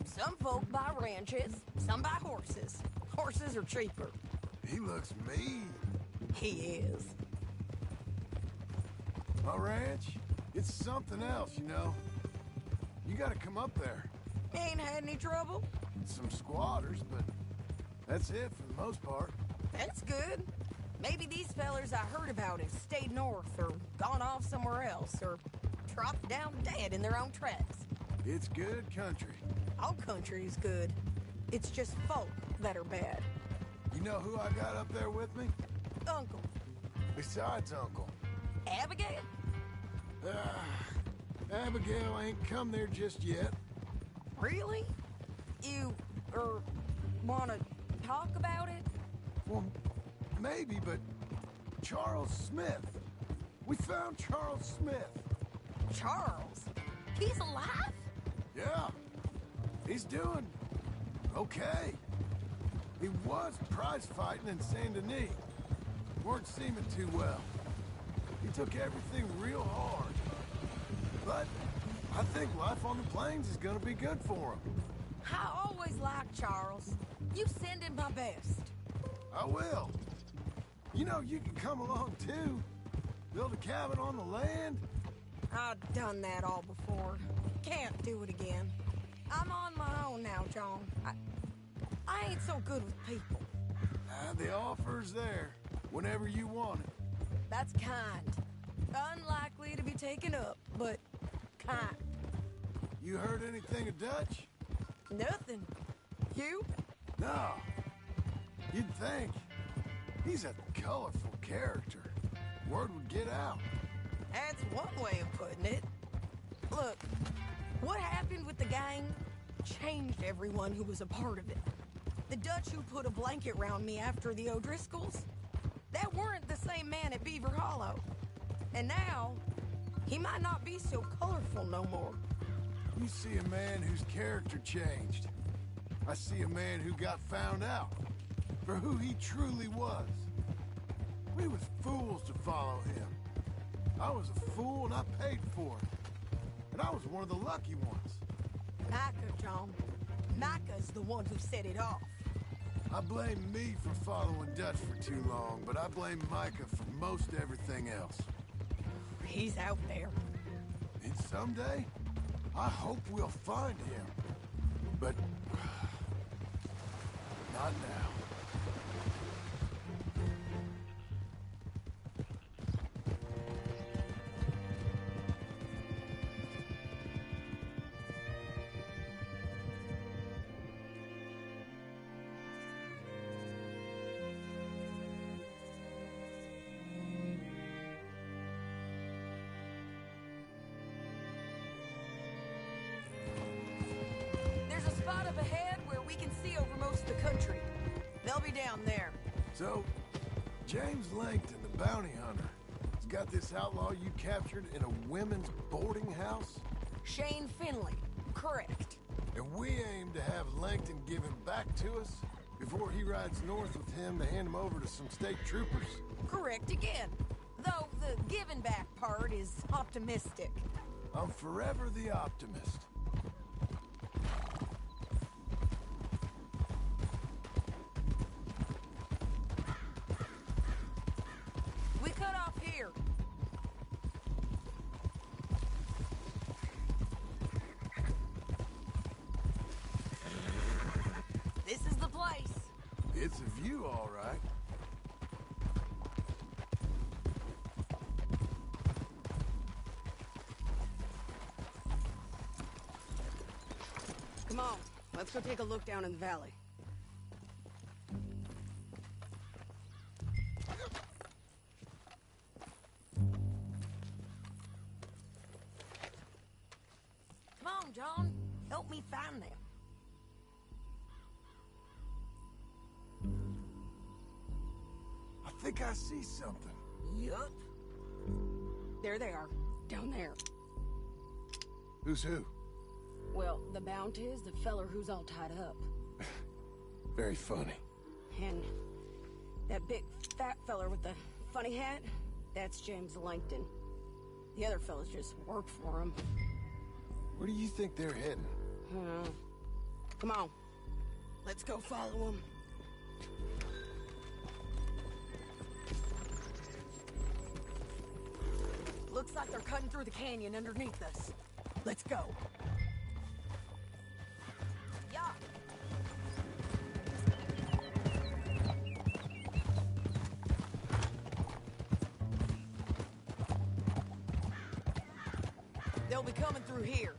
[SPEAKER 4] Some folk buy ranches, some buy horses. Horses are cheaper.
[SPEAKER 1] He looks mean.
[SPEAKER 4] He is.
[SPEAKER 1] My ranch, it's something else, you know. You gotta come up there.
[SPEAKER 4] Ain't had any trouble?
[SPEAKER 1] Some squatters, but that's it for the most part.
[SPEAKER 4] That's good. Maybe these fellers I heard about have stayed north or gone off somewhere else or dropped down dead in their own tracks.
[SPEAKER 1] It's good country.
[SPEAKER 4] All country is good. It's just folk that are bad.
[SPEAKER 1] You know who I got up there with me?
[SPEAKER 4] Uncle.
[SPEAKER 1] Besides Uncle.
[SPEAKER 4] Abigail?
[SPEAKER 1] Abigail ain't come there just yet.
[SPEAKER 4] Really? You, wanna talk about it?
[SPEAKER 1] Well, maybe, but Charles Smith. We found Charles Smith.
[SPEAKER 4] Charles? He's alive?
[SPEAKER 1] Yeah. He's doing okay. He was prize fighting in Saint Denis. Weren't seeming too well. He took everything real hard. But I think life on the plains is gonna be good for him.
[SPEAKER 4] I always liked Charles. You send him my best.
[SPEAKER 1] I will. You know, you can come along too. Build a cabin on the land.
[SPEAKER 4] I've done that all before. Can't do it again. I'm on my own now, John. I ain't so good with people.
[SPEAKER 1] The offer's there whenever you want it.
[SPEAKER 4] That's kind. Unlikely to be taken up, but kind.
[SPEAKER 1] You heard anything of Dutch?
[SPEAKER 4] Nothing. You?
[SPEAKER 1] No. You'd think. He's a colorful character. Word would get out.
[SPEAKER 4] That's one way of putting it. Look, what happened with the gang changed everyone who was a part of it. The Dutch who put a blanket round me after the O'Driscolls, that weren't the same man at Beaver Hollow. And now, he might not be so colorful no more.
[SPEAKER 1] You see a man whose character changed. I see a man who got found out for who he truly was. We was fools to follow him. I was a fool and I paid for it. And I was one of the lucky ones.
[SPEAKER 4] Micah, John. Micah's the one who set it off.
[SPEAKER 1] I blame me for following Dutch for too long, but I blame Micah for most everything else.
[SPEAKER 4] He's out there.
[SPEAKER 1] And someday, I hope we'll find him. But... not now.
[SPEAKER 4] There's a spot up ahead where we can see over most of the country. They'll be down there.
[SPEAKER 1] So, James Langton, the bounty hunter, has got this outlaw you captured in a women's boarding house?
[SPEAKER 4] Shane Finley. Correct.
[SPEAKER 1] And we aim to have Langton give him back to us before he rides north with him to hand him over to some state troopers?
[SPEAKER 4] Correct again. Though the giving back part is optimistic.
[SPEAKER 1] I'm forever the optimist.
[SPEAKER 4] We cut off here. This is the place.
[SPEAKER 1] It's a view, all right.
[SPEAKER 4] Come on, let's go take a look down in the valley. Come on, John. Help me find them.
[SPEAKER 1] I think I see something.
[SPEAKER 4] Yup. There they are, down there.
[SPEAKER 1] Who's who?
[SPEAKER 4] Well, the bounty is the feller who's all tied up.
[SPEAKER 1] Very funny.
[SPEAKER 4] And that big fat feller with the funny hat, that's James Langton. The other fellas just work for him.
[SPEAKER 1] Where do you think they're heading?
[SPEAKER 4] Come on. Let's go follow them. Looks like they're cutting through the canyon underneath us. Let's go. Yeah. They'll be coming through here.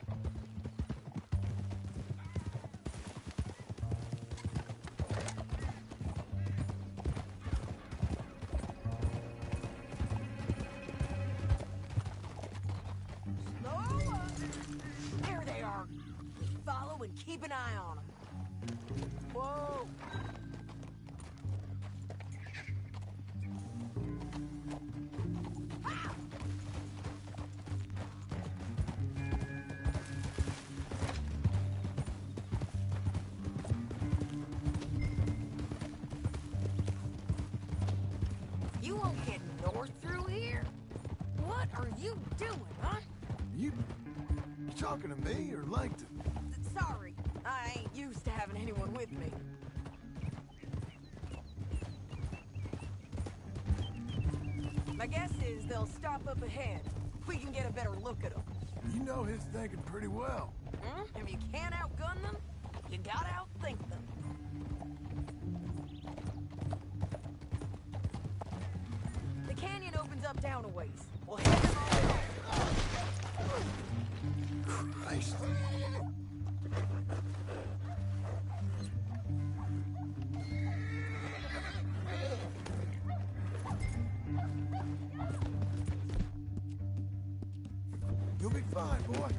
[SPEAKER 4] Slower. There they are. Follow and keep an eye on them. Whoa. You won't get north through here? What are you doing, huh?
[SPEAKER 1] You talking to me or Langton?
[SPEAKER 4] Sorry, I ain't used to having anyone with me. My guess is they'll stop up ahead. We can get a better look at them.
[SPEAKER 1] You know his thinking pretty well.
[SPEAKER 4] If you can't outgun them, you gotta outthink them. The canyon opens up down a ways. We'll head them all along.
[SPEAKER 1] Christ. You'll be fine, boy.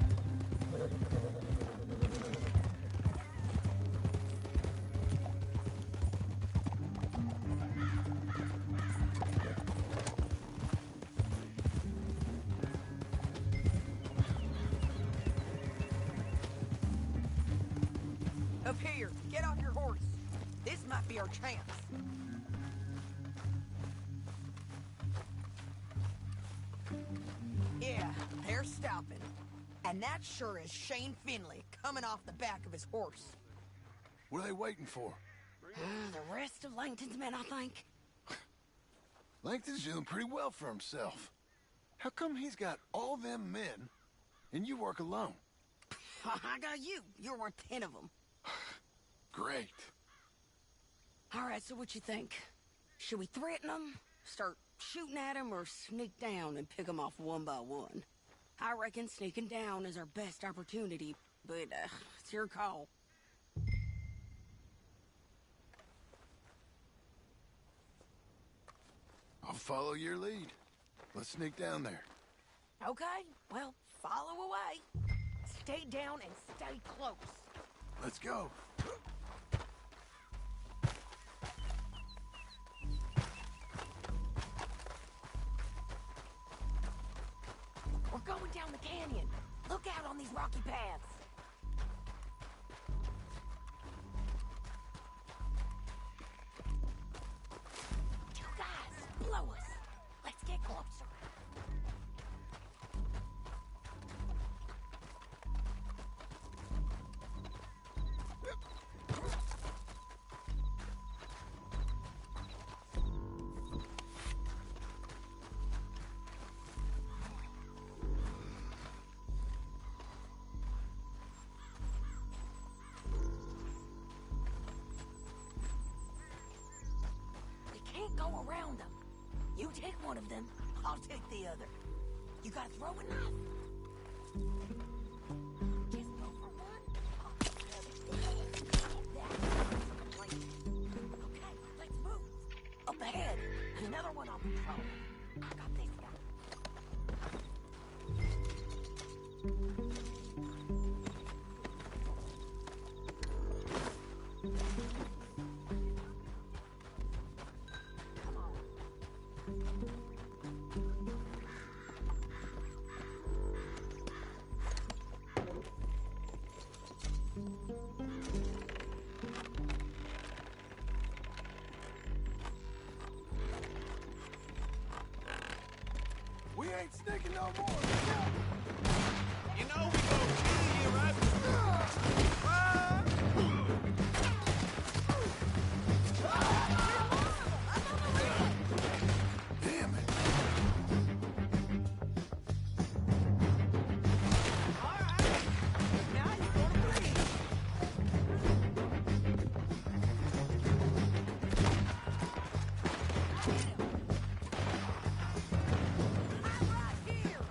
[SPEAKER 4] Up here, get off your horse. This might be our chance. stopping. And that sure is Shane Finley coming off the back of his horse.
[SPEAKER 1] What are they waiting for?
[SPEAKER 4] The rest of Langton's men, I think.
[SPEAKER 1] Langton's doing pretty well for himself. How come he's got all them men, and you work alone?
[SPEAKER 4] I got you. You're worth 10 of them.
[SPEAKER 1] Great.
[SPEAKER 4] All right, so what you think? Should we threaten them, start shooting at them, or sneak down and pick them off one by one? I reckon sneaking down is our best opportunity, but it's your call.
[SPEAKER 1] I'll follow your lead. Let's sneak down there.
[SPEAKER 4] Okay, well, follow away. Stay down and stay close.
[SPEAKER 1] Let's go.
[SPEAKER 4] We're going down the canyon. Look out on these rocky paths. You guys, blow us. Let's get closer. Go around them. You take one of them, I'll take the other. You got a throwing knife? Just go for one, I'll take the other. Okay, let's move. Up ahead, another one on patrol. I got this guy.
[SPEAKER 1] We ain't sneaking no more.
[SPEAKER 11] You know we go kill you, right?
[SPEAKER 1] Damn it.
[SPEAKER 4] Now you're gonna bleed. I'm right here.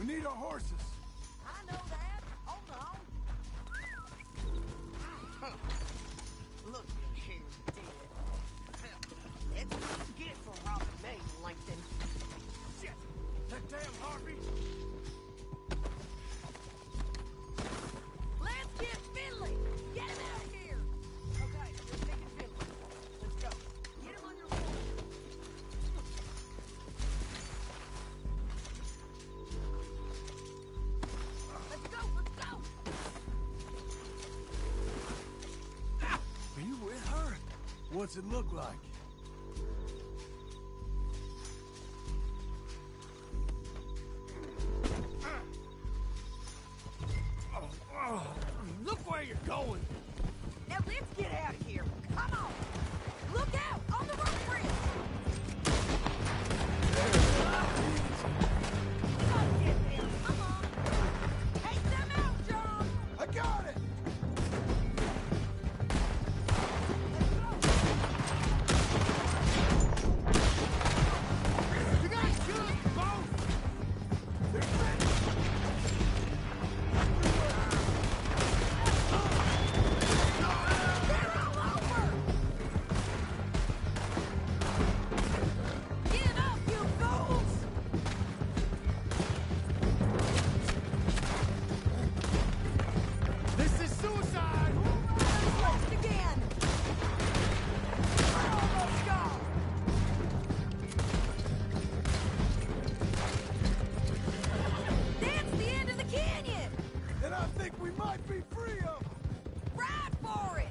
[SPEAKER 1] We need our horses.
[SPEAKER 4] I know that. Hold on. Look at here, dead. It's what you get for robbing me, Langton.
[SPEAKER 6] Shit! That damn Harvey!
[SPEAKER 4] Let's get Finley! Get him out of here! Okay, we're taking Finley. Let's go. Get him on your horse. Let's go, let's go!
[SPEAKER 1] Are you with her? What's it look like?
[SPEAKER 6] Look where you're going!
[SPEAKER 4] Now let's get out of here. Come on! Look out! On the road bridge! You gotta get there. Come on! Take them out, John!
[SPEAKER 1] I got it!
[SPEAKER 6] You guys kill us both!
[SPEAKER 1] They're ready!
[SPEAKER 4] They're all over! Get up, you fools!
[SPEAKER 6] This is suicide!
[SPEAKER 4] Left again! We're almost gone! That's the end of the canyon!
[SPEAKER 1] And I think we might be free of them!
[SPEAKER 4] Ride for it!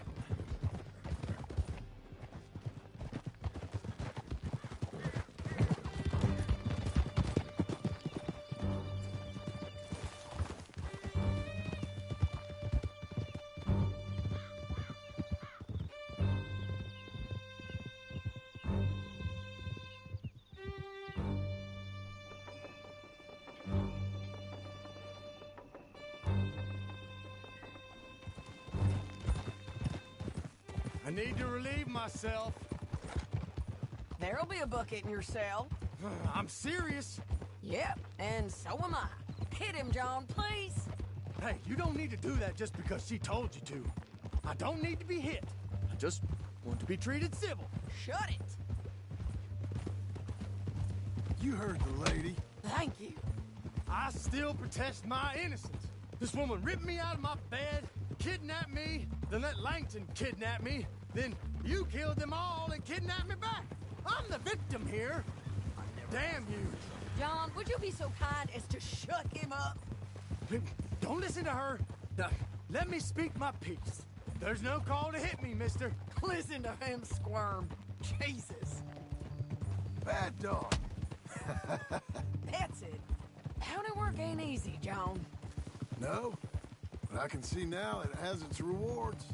[SPEAKER 6] I need to relieve myself.
[SPEAKER 4] There'll be a bucket in your cell.
[SPEAKER 6] I'm serious.
[SPEAKER 4] Yep, and so am I. Hit him, John, please.
[SPEAKER 6] Hey, you don't need to do that just because she told you to. I don't need to be hit. I just want to be treated civil.
[SPEAKER 4] Shut it.
[SPEAKER 1] You heard the lady.
[SPEAKER 4] Thank you.
[SPEAKER 6] I still protest my innocence. This woman ripped me out of my bed, kidnapped me, then let Langton kidnap me, then you killed them all and kidnapped me back. I'm the victim here. Damn you.
[SPEAKER 4] John, would you be so kind as to shut him up?
[SPEAKER 6] Don't listen to her. Let me speak my piece. There's no call to hit me, mister.
[SPEAKER 4] Listen to him squirm. Jesus.
[SPEAKER 1] Bad dog.
[SPEAKER 4] That's it. County work ain't easy, John.
[SPEAKER 1] No, but I can see now it has its rewards.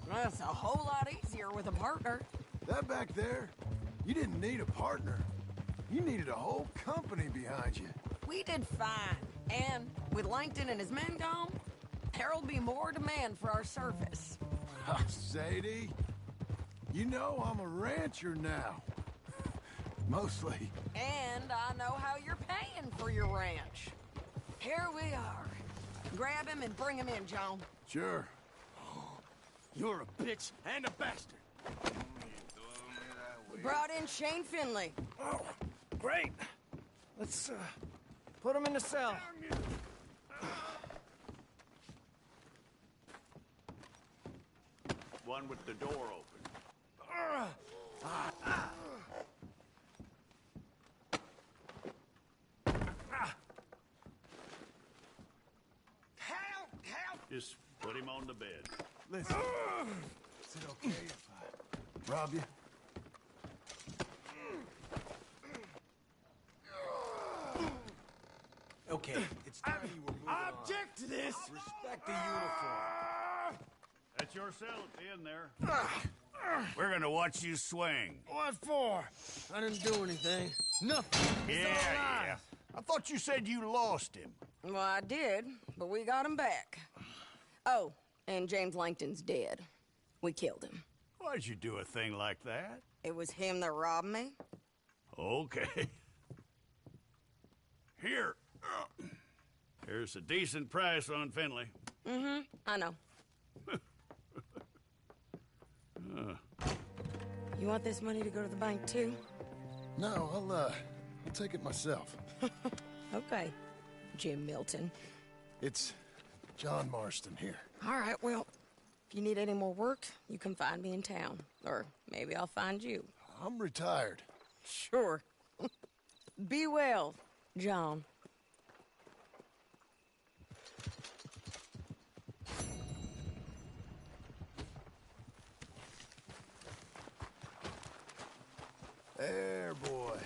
[SPEAKER 4] That's a whole lot easier with a partner.
[SPEAKER 1] That back there, you didn't need a partner. You needed a whole company behind you.
[SPEAKER 4] We did fine. And with Langton and his men gone, there'll be more demand for our service.
[SPEAKER 1] Sadie, you know I'm a rancher now. Mostly.
[SPEAKER 4] And I know how you're paying for your ranch. Here we are. Grab him and bring him in, John.
[SPEAKER 1] Sure.
[SPEAKER 6] You're a bitch and a bastard.
[SPEAKER 4] We brought in Shane Finley.
[SPEAKER 5] Oh, great. Let's, put him in the cell.
[SPEAKER 11] One with the door open.
[SPEAKER 6] Help!
[SPEAKER 11] Just put him on the bed.
[SPEAKER 1] Listen, is it okay if I rob you?
[SPEAKER 8] Okay, it's time you were moving
[SPEAKER 6] I
[SPEAKER 8] on.
[SPEAKER 6] object to this.
[SPEAKER 8] Respect the uniform.
[SPEAKER 11] That's your cell at the end there. We're gonna watch you swing.
[SPEAKER 5] What for? I didn't do anything. Nothing.
[SPEAKER 11] Yeah. I thought you said you lost him.
[SPEAKER 4] Well, I did, but we got him back. Oh, and James Langton's dead. We killed him.
[SPEAKER 11] Why'd you do a thing like that?
[SPEAKER 4] It was him that robbed me.
[SPEAKER 11] Okay. Here. There's a decent price on Finley.
[SPEAKER 4] Mm-hmm, I know. You want this money to go to the bank, too?
[SPEAKER 1] No, I'll take it myself.
[SPEAKER 4] Okay, Jim Milton.
[SPEAKER 1] It's John Marston here.
[SPEAKER 4] All right, well, if you need any more work, you can find me in town. Or maybe I'll find you.
[SPEAKER 1] I'm retired.
[SPEAKER 4] Sure. Be well, John.
[SPEAKER 1] There, boy.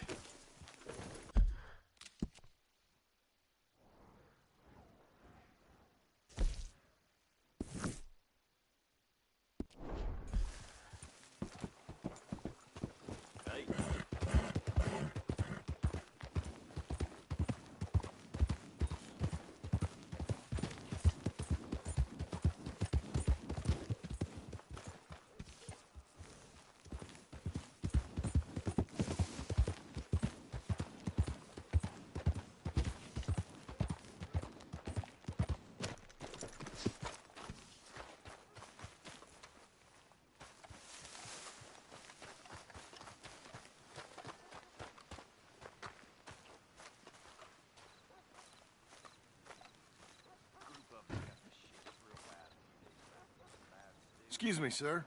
[SPEAKER 1] Excuse me, sir.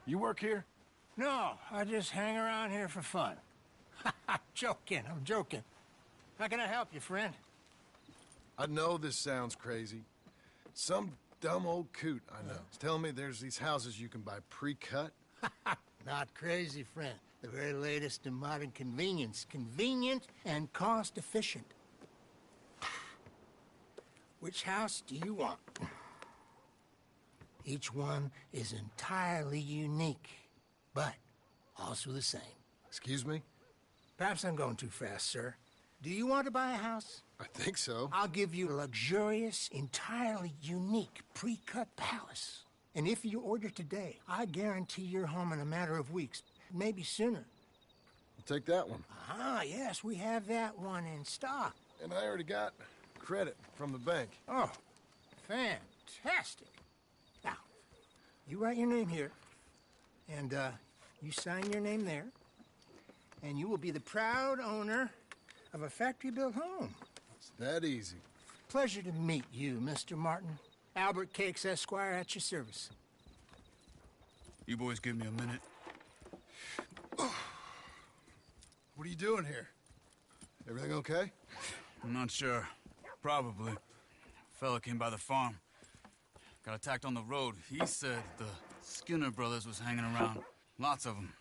[SPEAKER 1] You work here?
[SPEAKER 5] No, I just hang around here for fun. I'm joking. How can I help you, friend?
[SPEAKER 1] I know this sounds crazy. Some dumb old coot I know is telling me there's these houses you can buy pre-cut.
[SPEAKER 5] Not crazy, friend. The very latest in modern convenience. Convenient and cost-efficient. Which house do you want? Each one is entirely unique, but also the same.
[SPEAKER 1] Excuse me?
[SPEAKER 5] Perhaps I'm going too fast, sir. Do you want to buy a house?
[SPEAKER 1] I think so.
[SPEAKER 5] I'll give you a luxurious, entirely unique pre-cut palace. And if you order today, I guarantee you're home in a matter of weeks, maybe sooner.
[SPEAKER 1] I'll take that one.
[SPEAKER 5] Ah, yes, we have that one in stock.
[SPEAKER 1] And I already got credit from the bank.
[SPEAKER 5] Oh, fantastic. Now, you write your name here, and you sign your name there, and you will be the proud owner of a factory-built home.
[SPEAKER 1] It's that easy.
[SPEAKER 5] Pleasure to meet you, Mr. Martin. Albert Cakes, Esquire, at your service.
[SPEAKER 9] You boys give me a minute.
[SPEAKER 1] What are you doing here? Everything okay?
[SPEAKER 9] I'm not sure. Probably. Fella came by the farm. Got attacked on the road. He said the Skinner brothers was hanging around. Lots of them.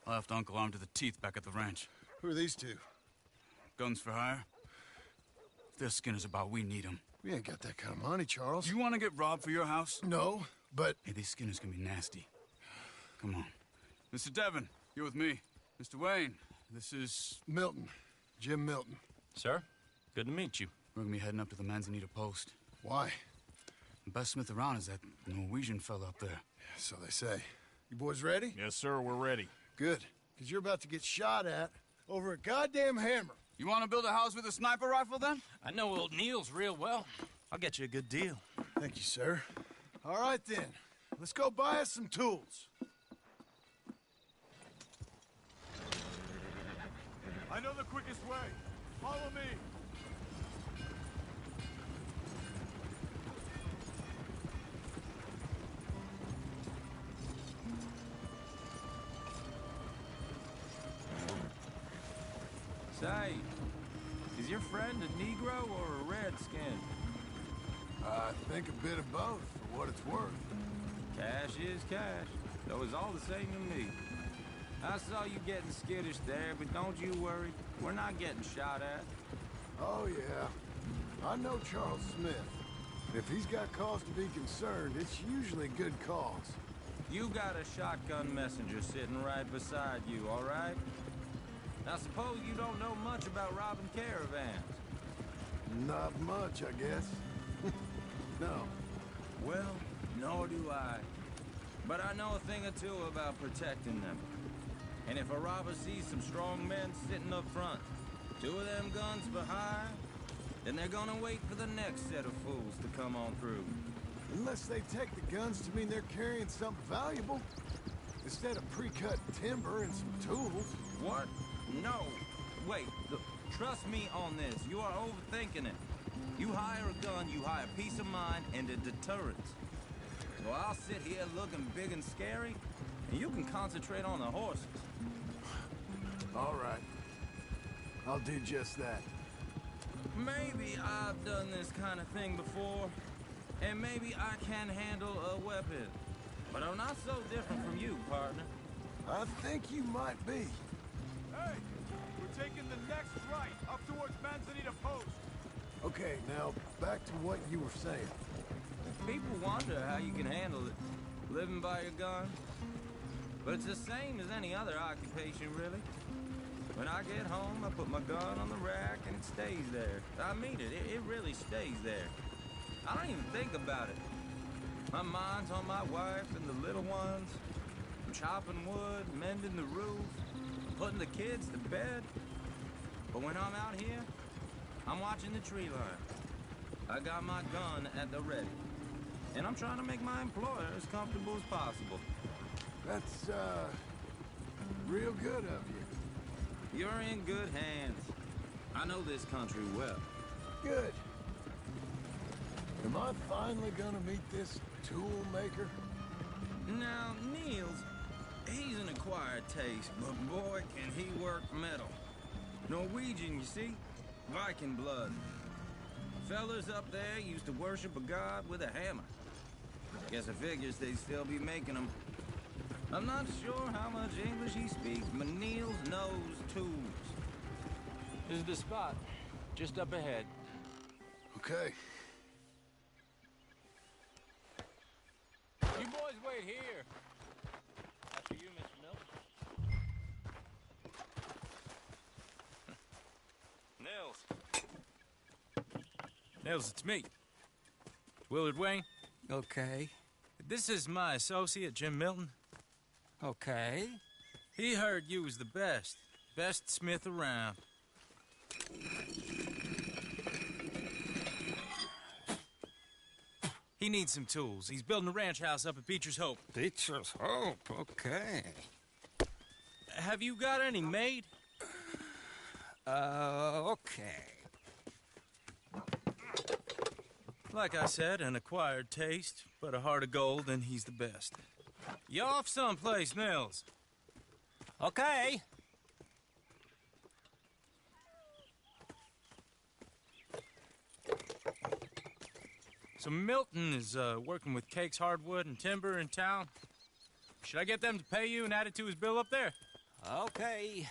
[SPEAKER 9] I left Uncle armed to the teeth back at the ranch.
[SPEAKER 1] Who are these two?
[SPEAKER 9] Guns for hire. If they're Skinner's about, we need them.
[SPEAKER 1] We ain't got that kind of money, Charles.
[SPEAKER 9] You want to get robbed for your house?
[SPEAKER 1] No, but...
[SPEAKER 9] Hey, these Skinners can be nasty. Come on. Mr. Devon, you're with me. Mr. Wayne, this is...
[SPEAKER 1] Milton. Jim Milton.
[SPEAKER 13] Sir, good to meet you.
[SPEAKER 9] We're gonna be heading up to the Manzanita post.
[SPEAKER 1] Why?
[SPEAKER 9] The best smith around is that Norwegian fella up there.
[SPEAKER 1] So they say. You boys ready?
[SPEAKER 11] Yes, sir, we're ready.
[SPEAKER 1] Good, because you're about to get shot at over a goddamn hammer.
[SPEAKER 9] You want to build a house with a sniper rifle, then?
[SPEAKER 13] I know old Neil's real well. I'll get you a good deal.
[SPEAKER 1] Thank you, sir. All right, then. Let's go buy us some tools. I know the quickest way. Follow me.
[SPEAKER 14] Say, is your friend a Negro or a Redskin?
[SPEAKER 1] I think a bit of both, for what it's worth.
[SPEAKER 14] Cash is cash, though it's all the same to me. I saw you getting skittish there, but don't you worry. We're not getting shot at.
[SPEAKER 1] Oh, yeah. I know Charles Smith. If he's got cause to be concerned, it's usually a good cause.
[SPEAKER 14] You got a shotgun messenger sitting right beside you, all right? Now, suppose you don't know much about robbing caravans.
[SPEAKER 1] Not much, I guess. No.
[SPEAKER 14] Well, nor do I. But I know a thing or two about protecting them. And if a robber sees some strong men sitting up front, 2 of them guns for hire, then they're gonna wait for the next set of fools to come on through.
[SPEAKER 1] Unless they take the guns to mean they're carrying something valuable. Instead of pre-cut timber and some tools.
[SPEAKER 14] What? No. Wait, look, trust me on this. You are overthinking it. You hire a gun, you hire peace of mind and a deterrent. So I'll sit here looking big and scary, and you can concentrate on the horses.
[SPEAKER 1] All right. I'll do just that.
[SPEAKER 14] Maybe I've done this kind of thing before, and maybe I can handle a weapon. But I'm not so different from you, partner.
[SPEAKER 1] I think you might be.
[SPEAKER 11] Hey, we're taking the next right, up towards Manzanita Post.
[SPEAKER 1] Okay, now back to what you were saying.
[SPEAKER 14] People wonder how you can handle it, living by your gun. But it's the same as any other occupation, really. When I get home, I put my gun on the rack and it stays there. I mean it, it really stays there. I don't even think about it. My mind's on my wife and the little ones. I'm chopping wood, mending the roof, putting the kids to bed. But when I'm out here, I'm watching the tree line. I got my gun at the ready. And I'm trying to make my employer as comfortable as possible.
[SPEAKER 1] That's, real good of you.
[SPEAKER 14] You're in good hands. I know this country well.
[SPEAKER 1] Good. Am I finally gonna meet this tool maker?
[SPEAKER 14] Now, Niels, he's an acquired taste, but boy, can he work metal. Norwegian, you see? Viking blood. Fellas up there used to worship a god with a hammer. Guess I figures they'd still be making them. I'm not sure how much English he speaks, but Niels knows tools.
[SPEAKER 13] This is the spot, just up ahead.
[SPEAKER 1] Okay.
[SPEAKER 13] You boys wait here. After you, Mr. Milton. Nils, it's me. Willard Wayne.
[SPEAKER 15] Okay.
[SPEAKER 13] This is my associate, Jim Milton.
[SPEAKER 15] Okay.
[SPEAKER 13] He heard you was the best smith around. He needs some tools. He's building a ranch house up at Beecher's Hope.
[SPEAKER 15] Beecher's Hope, okay.
[SPEAKER 13] Have you got any made?
[SPEAKER 15] Okay.
[SPEAKER 13] Like I said, an acquired taste, but a heart of gold, and he's the best. You off someplace, Nils?
[SPEAKER 15] Okay.
[SPEAKER 13] So Milton is working with Cake's Hardwood and Timber in town. Should I get them to pay you and add it to his bill up there?
[SPEAKER 15] Okay.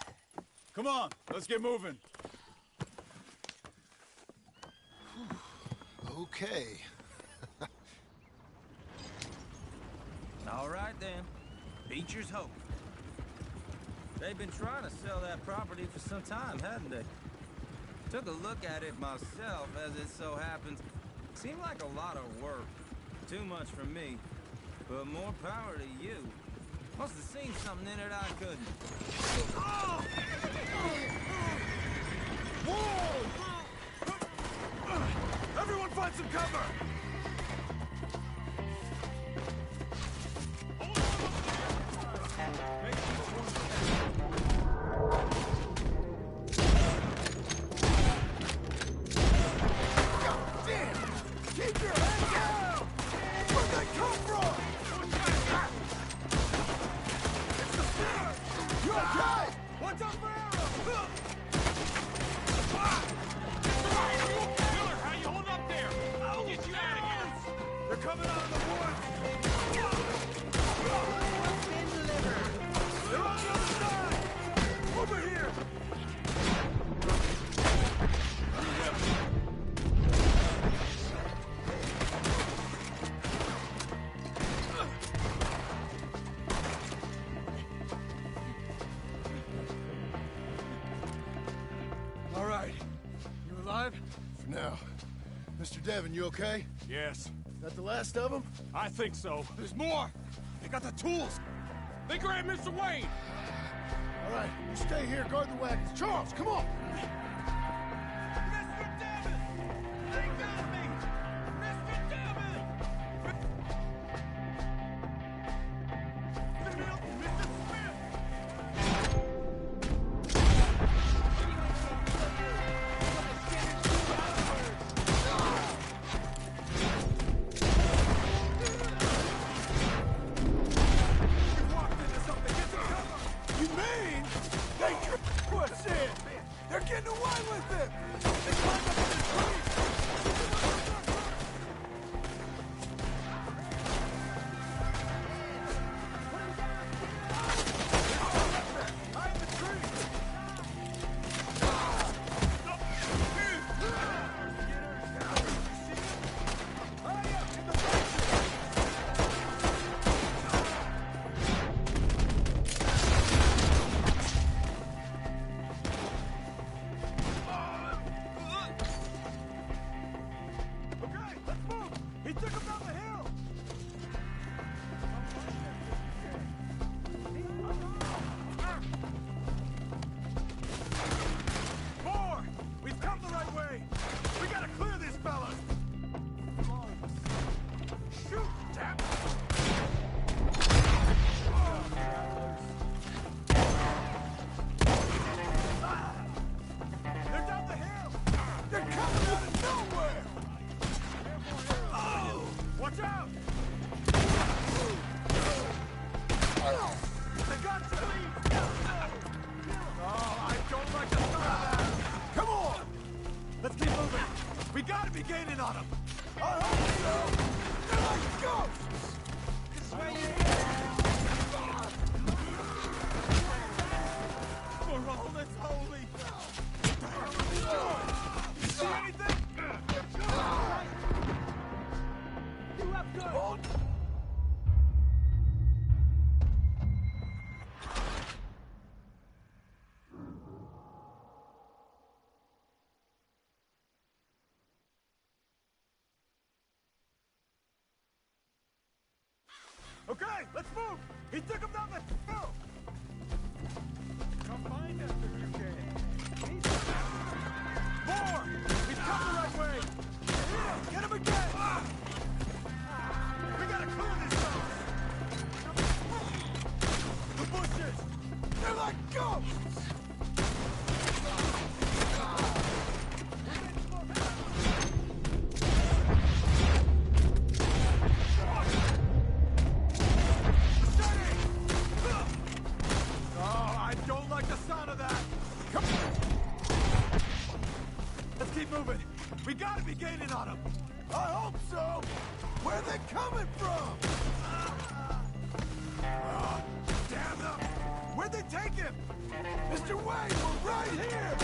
[SPEAKER 11] Come on, let's get moving.
[SPEAKER 1] Okay.
[SPEAKER 14] All right, then. Beecher's Hope. They've been trying to sell that property for some time, hadn't they? Took a look at it myself, as it so happens. Seemed like a lot of work. Too much for me. But more power to you. Must have seen something in it I couldn't.
[SPEAKER 11] Oh! Whoa! Everyone find some cover!
[SPEAKER 1] Now, Mr. Devon, you okay?
[SPEAKER 11] Yes.
[SPEAKER 1] That the last of them?
[SPEAKER 11] I think so.
[SPEAKER 3] There's more! They got the tools! They grabbed Mr. Wayne!
[SPEAKER 1] All right, you stay here, guard the wagons. Charles, come on!
[SPEAKER 11] Mr. Devon!
[SPEAKER 8] We gotta be gaining on them! I hope so! They're like ghosts! This way, for all that's holy! You see anything? You up good! Hold. Okay, let's move! He took him down the... Move! Come find us if you can. More! He's come the right way! Hit him! Get him again! We gotta clear this zone! The bushes! They're like ghosts! We gotta be gaining on them! I hope so! Where are they coming from? Damn them! Where'd they take him? Mr. Wayne, we're right here!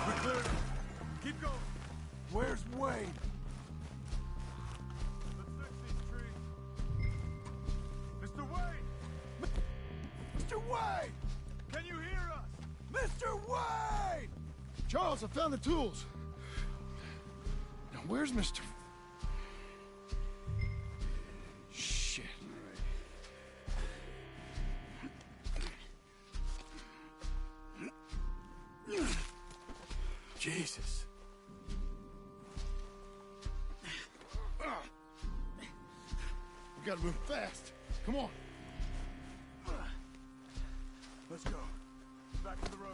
[SPEAKER 8] We cleared him. Keep going. Where's Wayne? Wayne! Can you hear us? Mr. Wayne!
[SPEAKER 1] Charles, I found the tools. Now, where's Mr... Shit.
[SPEAKER 8] Jesus.
[SPEAKER 1] We gotta move fast. Come on.
[SPEAKER 8] Let's go. Back to the road.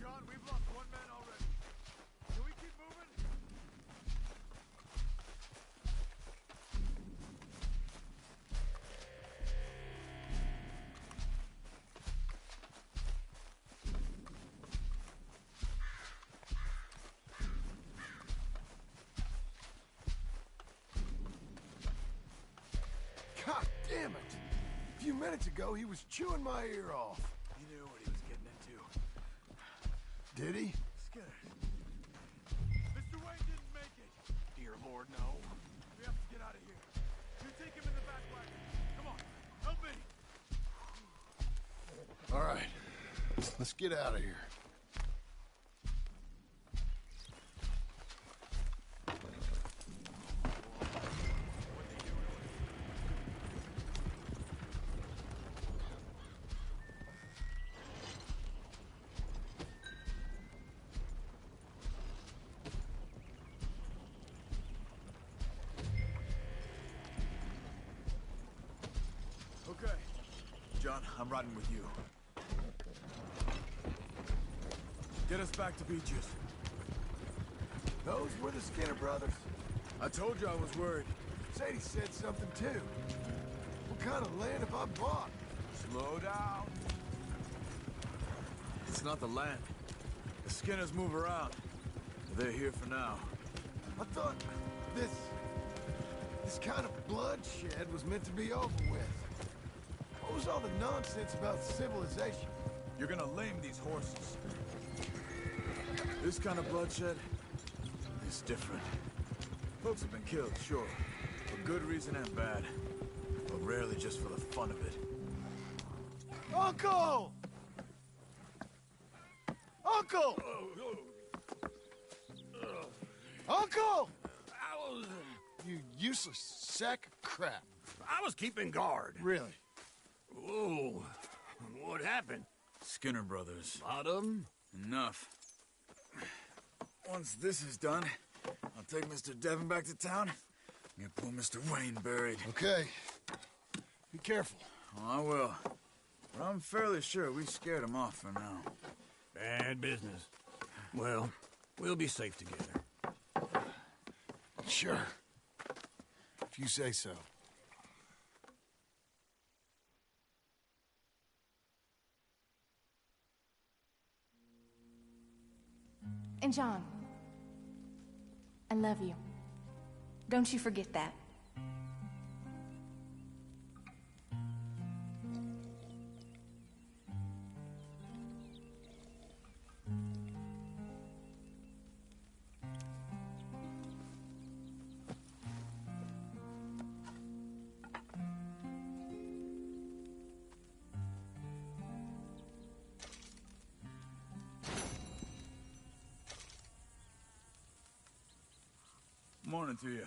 [SPEAKER 8] John, we've lost one man already. Can we keep moving?
[SPEAKER 1] God damn it! A few minutes ago, he was chewing my ear off.
[SPEAKER 8] He knew what he was getting into.
[SPEAKER 1] Did he?
[SPEAKER 8] Skinner. Mr. Wayne didn't make it. Dear Lord, no. We have to get out of here. You take him in the back wagon. Come on, help me.
[SPEAKER 1] All right. Let's get out of here.
[SPEAKER 8] Okay. John, I'm riding with you. Get us back to Beaches.
[SPEAKER 1] Those were the Skinner brothers.
[SPEAKER 8] I told you I was worried.
[SPEAKER 1] Sadie said something too. What kind of land have I bought?
[SPEAKER 8] Slow down. It's not the land. The Skinners move around. They're here for now.
[SPEAKER 1] I thought this kind of bloodshed was meant to be over with. What was all the nonsense about civilization?
[SPEAKER 8] You're gonna lame these horses. This kind of bloodshed is different. Folks have been killed, sure. For good reason and bad. But rarely just for the fun of it.
[SPEAKER 1] Uncle! Uncle! Uncle! You useless sack of crap.
[SPEAKER 3] I was keeping guard.
[SPEAKER 1] Really?
[SPEAKER 3] Whoa. What happened?
[SPEAKER 8] Skinner brothers.
[SPEAKER 3] Bottom?
[SPEAKER 8] Enough. Once this is done, I'll take Mr. Devon back to town and get poor Mr. Wayne buried.
[SPEAKER 1] Okay. Be careful.
[SPEAKER 8] Oh, I will. But I'm fairly sure we scared him off for now.
[SPEAKER 3] Bad business. Well, we'll be safe together.
[SPEAKER 1] Sure. If you say so.
[SPEAKER 16] And John, I love you. Don't you forget that.
[SPEAKER 8] Morning to you.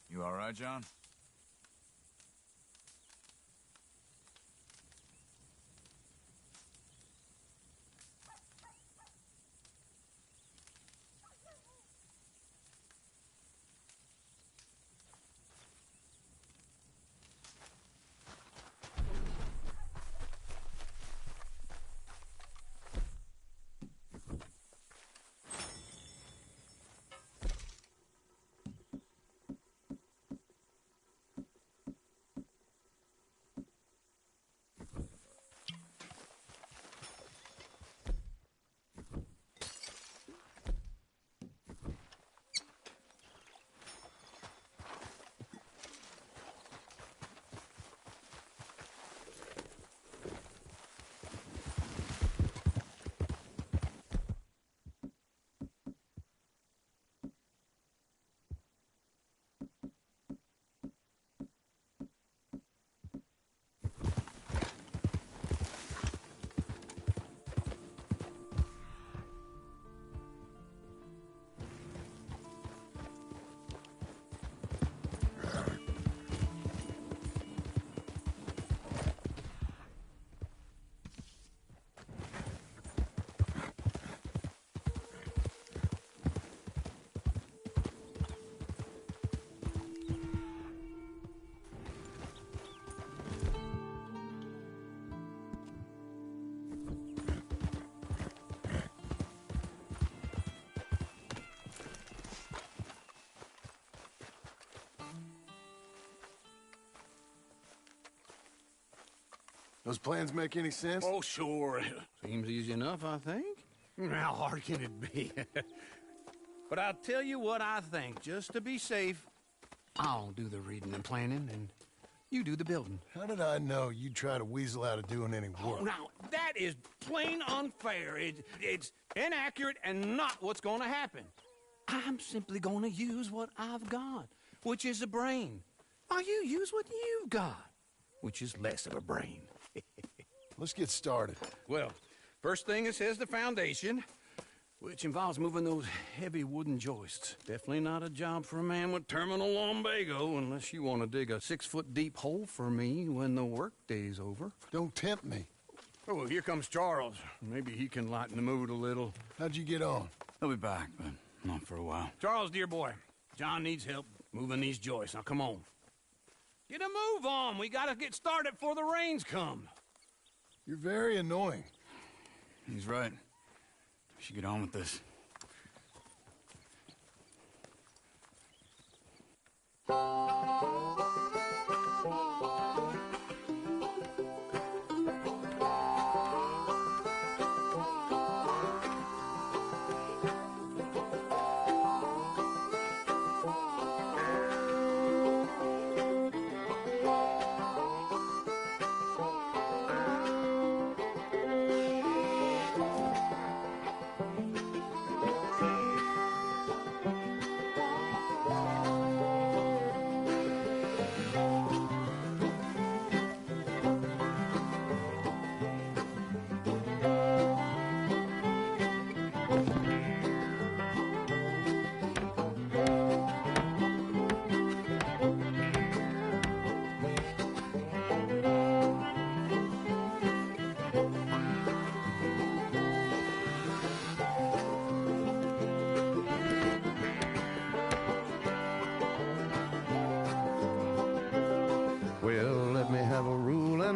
[SPEAKER 8] You all right, John?
[SPEAKER 1] Those plans make any sense?
[SPEAKER 3] Oh, sure. Seems easy enough, I think. How hard can it be? But I'll tell you what I think. Just to be safe, I'll do the reading and planning, and you do the building.
[SPEAKER 1] How did I know you'd try to weasel out of doing any work?
[SPEAKER 3] Oh, now, that is plain unfair. It's inaccurate and not what's going to happen. I'm simply going to use what I've got, which is a brain. While you use what you've got, which is less of a brain.
[SPEAKER 1] Let's get started.
[SPEAKER 3] Well, first thing it says the foundation, which involves moving those heavy wooden joists. Definitely not a job for a man with terminal lumbago, unless you want to dig a 6-foot deep hole for me when the workday's over.
[SPEAKER 1] Don't tempt me.
[SPEAKER 3] Oh, here comes Charles. Maybe he can lighten the mood a little.
[SPEAKER 1] How'd you get on?
[SPEAKER 9] He'll be back, but not for a while.
[SPEAKER 3] Charles, dear boy, John needs help moving these joists. Now, come on. Get a move on. We gotta get started before the rains come.
[SPEAKER 1] You're very annoying.
[SPEAKER 9] He's right. We should get on with this.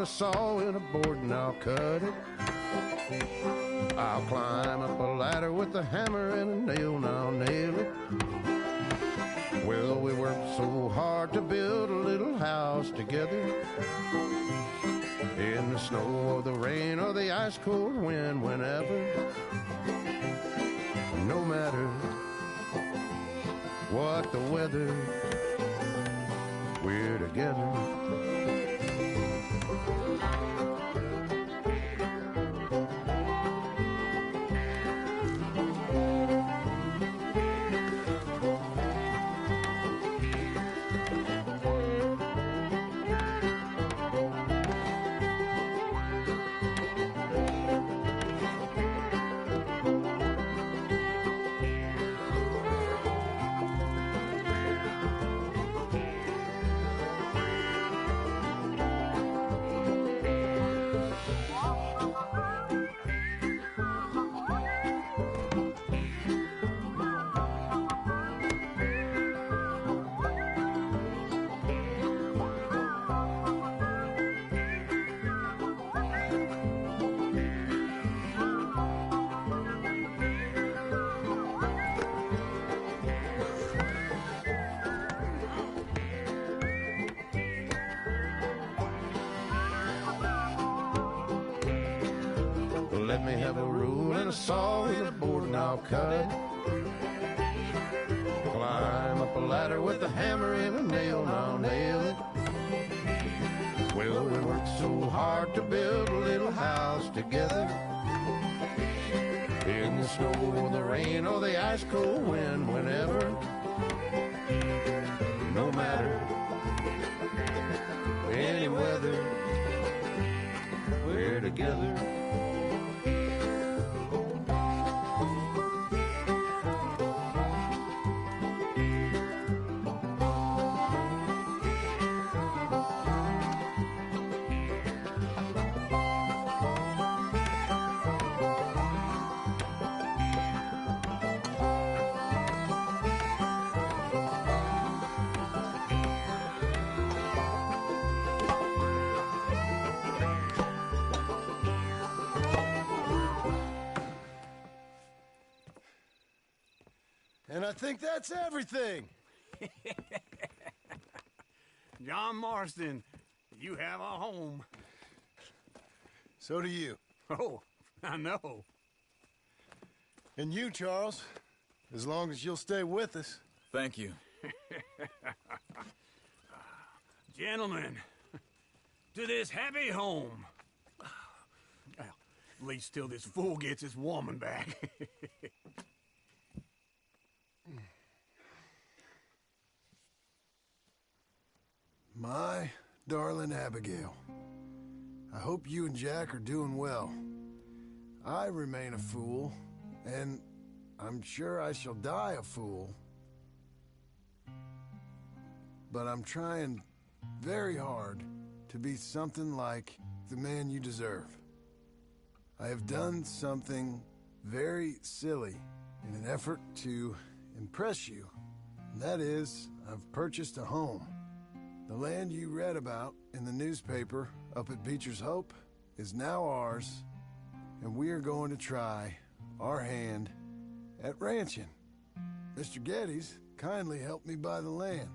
[SPEAKER 17] a saw and a board and I'll cut it. I'll climb up a ladder with a hammer and a nail and I'll nail it. Well, we worked so hard to build a little house together. In the snow or the rain or the ice cold wind, whenever. No matter what the weather, we're together. Let me have a rule and a saw and a board and I'll cut it. Climb up a ladder with a hammer and a nail and I'll nail it. Well, we worked so hard to build a little house together. In the snow or the rain or the ice cold wind, whenever. No matter any weather, we're together.
[SPEAKER 1] And I think that's everything.
[SPEAKER 3] John Marston, you have a home.
[SPEAKER 1] So do you.
[SPEAKER 3] Oh, I know.
[SPEAKER 1] And you, Charles, as long as you'll stay with us.
[SPEAKER 8] Thank you.
[SPEAKER 3] Gentlemen, to this happy home. Well, at least till this fool gets his woman back.
[SPEAKER 1] My darling Abigail, I hope you and Jack are doing well. I remain a fool, and I'm sure I shall die a fool. But I'm trying very hard to be something like the man you deserve. I have done something very silly in an effort to impress you. And that is, I've purchased a home. The land you read about in the newspaper up at Beecher's Hope is now ours, and we are going to try our hand at ranching. Mr. Geddes kindly helped me buy the land.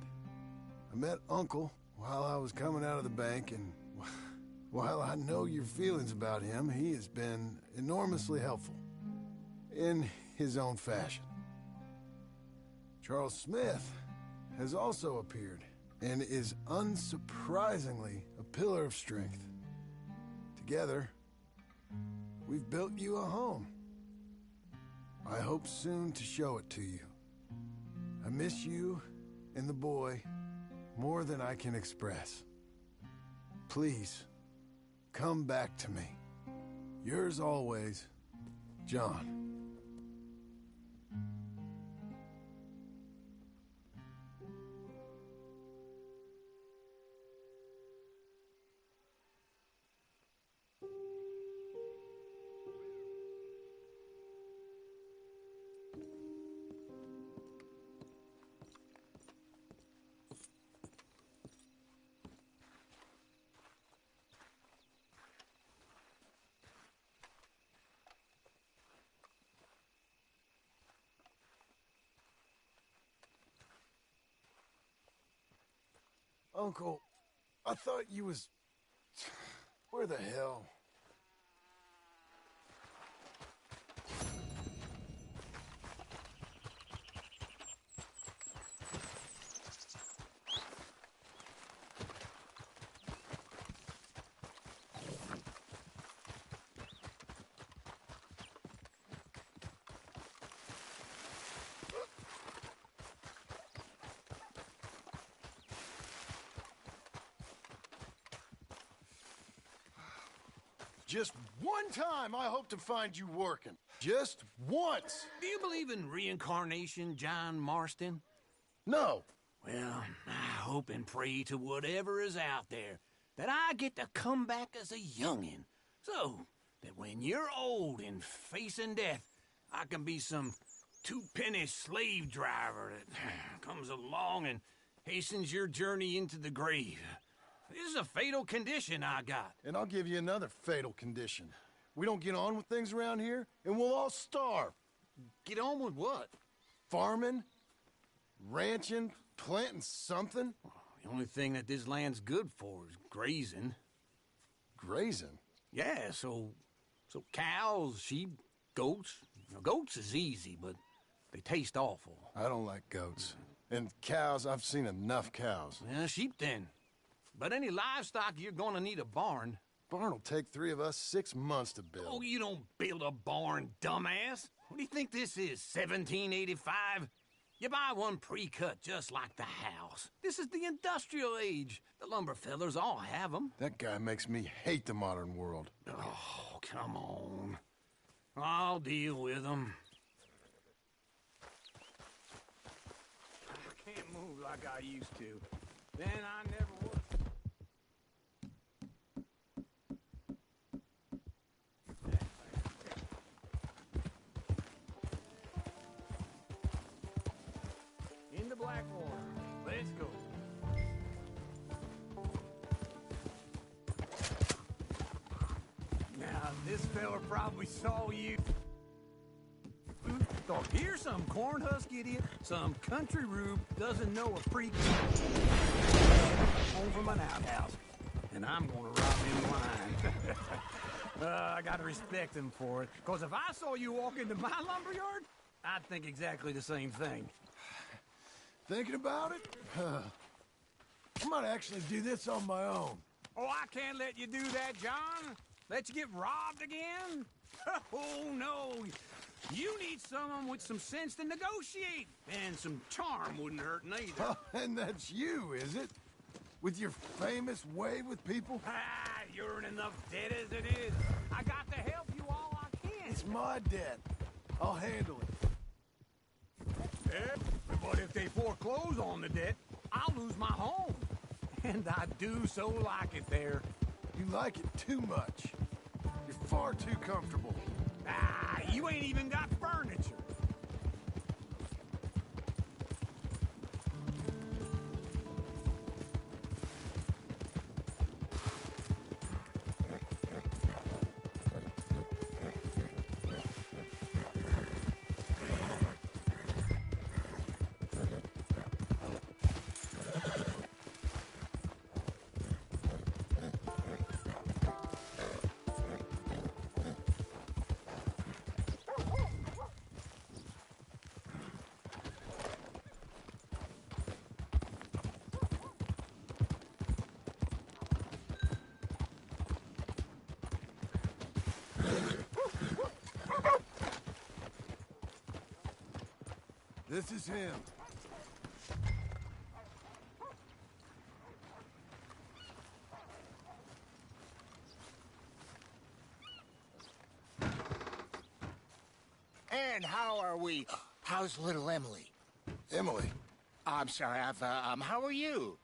[SPEAKER 1] I met Uncle while I was coming out of the bank, and while I know your feelings about him, he has been enormously helpful in his own fashion. Charles Smith has also appeared and is unsurprisingly a pillar of strength. Together, we've built you a home. I hope soon to show it to you. I miss you and the boy more than I can express. Please, come back to me. Yours always, John. Uncle, I thought you was... Where the hell? Just one time I hope to find you working. Just once.
[SPEAKER 3] Do you believe in reincarnation, John Marston?
[SPEAKER 1] No.
[SPEAKER 3] Well, I hope and pray to whatever is out there that I get to come back as a youngin', so that when you're old and facing death, I can be some two-penny slave driver that comes along and hastens your journey into the grave. This is a fatal condition I got.
[SPEAKER 1] And I'll give you another fatal condition. We don't get on with things around here, and we'll all starve.
[SPEAKER 3] Get on with what?
[SPEAKER 1] Farming, ranching, planting something.
[SPEAKER 3] The only thing that this land's good for is grazing.
[SPEAKER 1] Grazing?
[SPEAKER 3] Yeah, so cows, sheep, goats. Now, goats is easy, but they taste awful.
[SPEAKER 1] I don't like goats. And cows, I've seen enough cows.
[SPEAKER 3] Yeah, sheep then. But any livestock, you're gonna need a barn.
[SPEAKER 1] Barn will take 3 of us 6 months to build.
[SPEAKER 3] Oh, you don't build a barn, dumbass. What do you think this is, 1785? You buy one pre-cut just like the house. This is the industrial age. The lumber fellers all have them.
[SPEAKER 1] That guy makes me hate the modern world.
[SPEAKER 3] Oh, come on. I'll deal with them. I can't move like I used to. Then I never would. Into Blackwater. Let's go. Now, this fella probably saw you. Thought, here's some corn husk idiot, some country rube doesn't know a freak home from an outhouse. And I'm gonna rob him blind. I gotta respect him for it. Because if I saw you walk into my lumberyard, I'd think exactly the same thing.
[SPEAKER 1] Thinking about it? I might actually do this on my own.
[SPEAKER 3] Oh, I can't let you do that, John. Let you get robbed again? Oh, no. You need someone with some sense to negotiate. And some charm wouldn't hurt neither.
[SPEAKER 1] Oh, and that's you, is it? With your famous way with people?
[SPEAKER 3] Ah, you're in enough debt as it is. I got to help you all I can.
[SPEAKER 1] It's my debt. I'll handle it.
[SPEAKER 3] Yeah, but if they foreclose on the debt, I'll lose my home. And I do so like it there.
[SPEAKER 1] You like it too much. You're far too comfortable.
[SPEAKER 3] Ah, you ain't even got furniture.
[SPEAKER 1] This is him.
[SPEAKER 5] And how are we? How's little Emily?
[SPEAKER 1] Emily?
[SPEAKER 5] I'm sorry, how are you?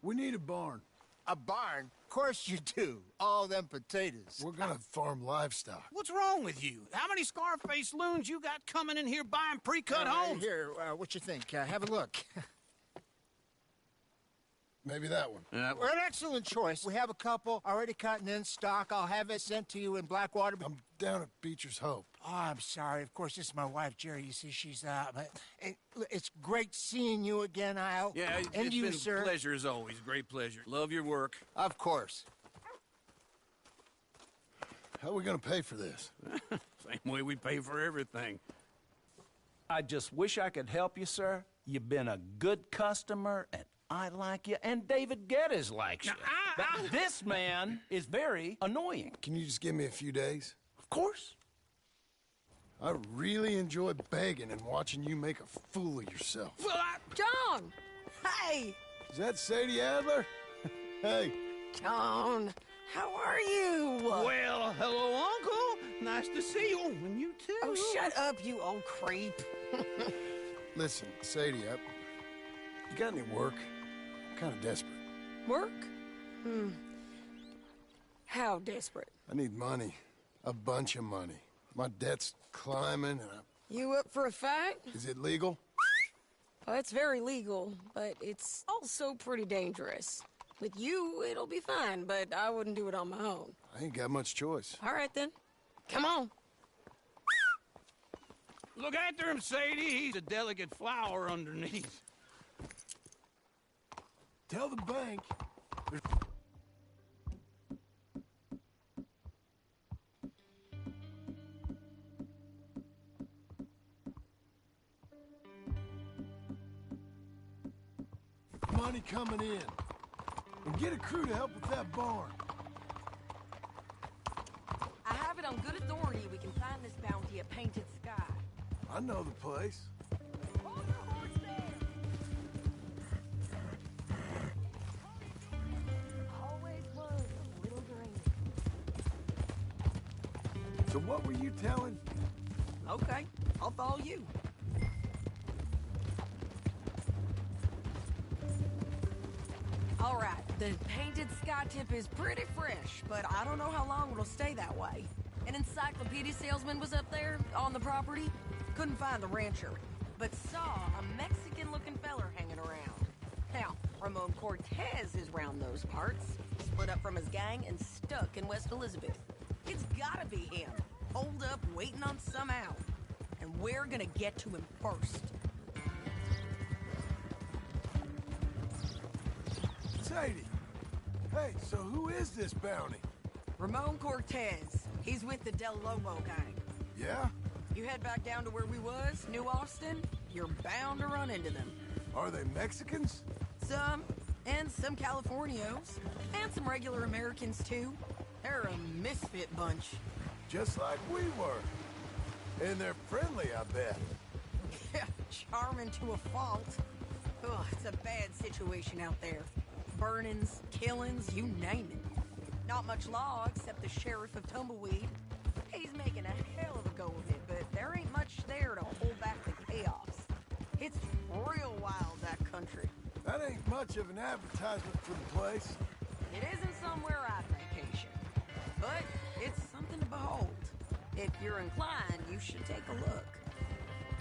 [SPEAKER 1] We need a barn.
[SPEAKER 5] A barn? Of course you do. All them potatoes.
[SPEAKER 1] We're gonna farm livestock.
[SPEAKER 3] What's wrong with you? How many Scarface loons you got coming in here buying pre-cut homes?
[SPEAKER 5] Here, what you think? Have a look.
[SPEAKER 1] Maybe that one.
[SPEAKER 5] We're an excellent choice. We have a couple already cut and in stock. I'll have it sent to you in Blackwater.
[SPEAKER 1] I'm down at Beecher's Hope.
[SPEAKER 5] Oh, I'm sorry. Of course, this is my wife, Jerry. You see, she's but it's great seeing you again, Al.
[SPEAKER 3] Yeah,
[SPEAKER 5] and
[SPEAKER 3] it's
[SPEAKER 5] you,
[SPEAKER 3] been
[SPEAKER 5] sir.
[SPEAKER 3] a pleasure as always. Great pleasure. Love your work.
[SPEAKER 5] Of course.
[SPEAKER 1] How are we gonna pay for this?
[SPEAKER 3] Same way we pay for everything.
[SPEAKER 6] I just wish I could help you, sir. You've been a good customer, and I like you, and David Geddes likes you. But this man is very annoying.
[SPEAKER 1] Can you just give me a few days?
[SPEAKER 6] Of course.
[SPEAKER 1] I really enjoy begging and watching you make a fool of yourself.
[SPEAKER 4] John! Hey!
[SPEAKER 1] Is that Sadie Adler? Hey.
[SPEAKER 4] John, how are you?
[SPEAKER 3] Well, hello, Uncle. Nice to see you. And you too.
[SPEAKER 4] Oh, shut up, you old creep.
[SPEAKER 1] Listen, Sadie, you got any work? I'm kind of desperate.
[SPEAKER 4] Work? How desperate?
[SPEAKER 1] I need money. A bunch of money. My debt's climbing and
[SPEAKER 4] You up for a fight?
[SPEAKER 1] Is it legal?
[SPEAKER 4] Oh, it's very legal, but it's also pretty dangerous. With you, it'll be fine, but I wouldn't do it on my own.
[SPEAKER 1] I ain't got much choice.
[SPEAKER 4] All right, then. Come on.
[SPEAKER 3] Look after him, Sadie. He's a delicate flower underneath.
[SPEAKER 1] Tell the bank. Money coming in. And get a crew to help with that barn.
[SPEAKER 4] I have it on good authority we can find this bounty at Painted Sky.
[SPEAKER 1] I know the place.
[SPEAKER 4] Hold your horse there! Always was a little green.
[SPEAKER 1] So what were you telling?
[SPEAKER 4] Okay, I'll follow you. All right, the Painted Sky tip is pretty fresh, but I don't know how long it'll stay that way. An encyclopedia salesman was up there on the property. Couldn't find the rancher, but saw a Mexican-looking feller hanging around. Now, Ramon Cortez is round those parts, split up from his gang and stuck in West Elizabeth. It's gotta be him, holed up waiting on some out. And we're gonna get to him first.
[SPEAKER 1] Sadie. Hey, so who is this bounty?
[SPEAKER 4] Ramon Cortez. He's with the Del Lobo gang.
[SPEAKER 1] Yeah?
[SPEAKER 4] You head back down to where we was, New Austin, you're bound to run into them.
[SPEAKER 1] Are they Mexicans?
[SPEAKER 4] Some, and some Californios, and some regular Americans too. They're a misfit bunch.
[SPEAKER 1] Just like we were. And they're friendly, I bet.
[SPEAKER 4] Yeah, charming to a fault. Ugh, it's a bad situation out there. Burnings, killings, you name it. Not much law except the sheriff of Tumbleweed. He's making a hell of a go of it, but there ain't much there to hold back the chaos. It's real wild, that country.
[SPEAKER 1] That ain't much of an advertisement for the place.
[SPEAKER 4] It isn't somewhere I'd vacation, but it's something to behold. If you're inclined, you should take a look.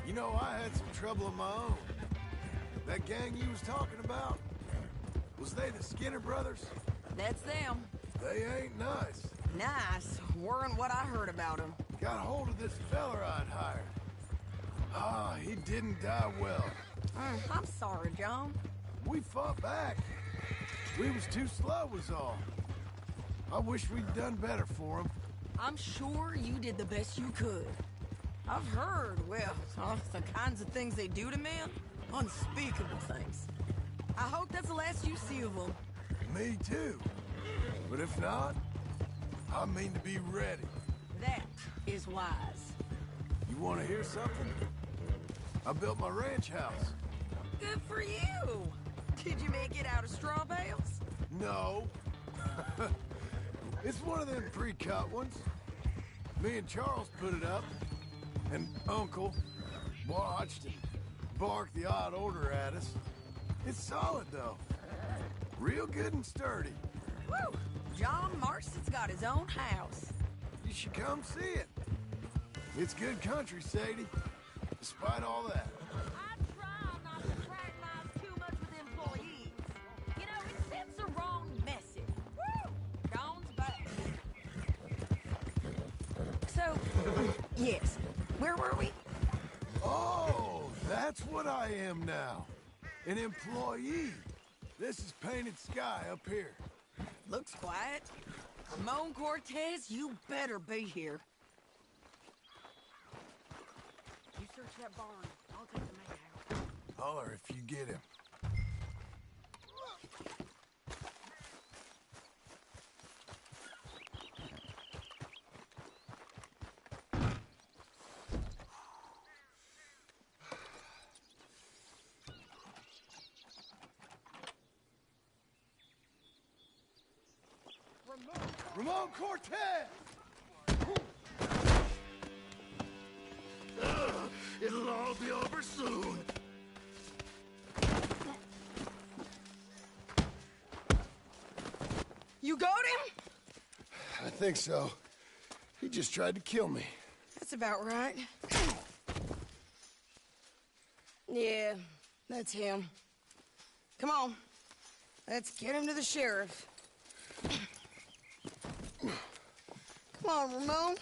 [SPEAKER 1] You know, I had some trouble of my own. That gang you was talking about, was they the Skinner brothers?
[SPEAKER 4] That's them.
[SPEAKER 1] They ain't nice.
[SPEAKER 4] Nice. Weren't what I heard about them.
[SPEAKER 1] Got hold of this feller I'd hired. Ah, he didn't die well.
[SPEAKER 4] I'm sorry, John.
[SPEAKER 1] We fought back. We was too slow was all. I wish we'd done better for him.
[SPEAKER 4] I'm sure you did the best you could. I've heard, well, the kinds of things they do to men. Unspeakable things. I hope that's the last you see of them.
[SPEAKER 1] Me too. But if not, I mean to be ready.
[SPEAKER 4] That is wise.
[SPEAKER 1] You want to hear something? I built my ranch house.
[SPEAKER 4] Good for you. Did you make it out of straw bales?
[SPEAKER 1] No. It's one of them pre-cut ones. Me and Charles put it up, and Uncle watched and barked the odd order at us. It's solid, though. Real good and sturdy.
[SPEAKER 4] Woo! John Marston's got his own house.
[SPEAKER 1] You should come see it. It's good country, Sadie. Despite all that.
[SPEAKER 4] I try not to fraternize too much with employees. You know, it sends the wrong message. Woo! John's back. So, Yes. Where were we?
[SPEAKER 1] Oh, that's what I am now. An employee. This is Painted Sky up here.
[SPEAKER 4] Looks quiet. Ramon Cortez, you better be here. You search that barn. I'll take the man out.
[SPEAKER 1] Holler if you get him. Ramon Cortez!
[SPEAKER 18] It'll all be over soon.
[SPEAKER 4] You got him?
[SPEAKER 1] I think so. He just tried to kill me.
[SPEAKER 4] That's about right. Yeah, that's him. Come on. Let's get him to the sheriff. Come on, Ramon.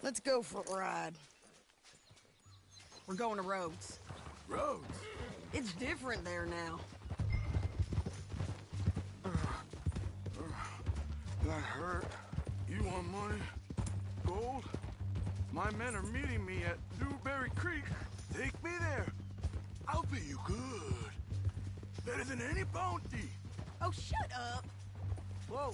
[SPEAKER 4] Let's go for a ride. We're going to Rhodes.
[SPEAKER 1] Rhodes?
[SPEAKER 4] It's different there now.
[SPEAKER 18] That hurt. You want money? Gold? My men are meeting me at Newberry Creek. Take me there. I'll pay you good. Better than any bounty.
[SPEAKER 4] Oh, shut up.
[SPEAKER 18] Whoa.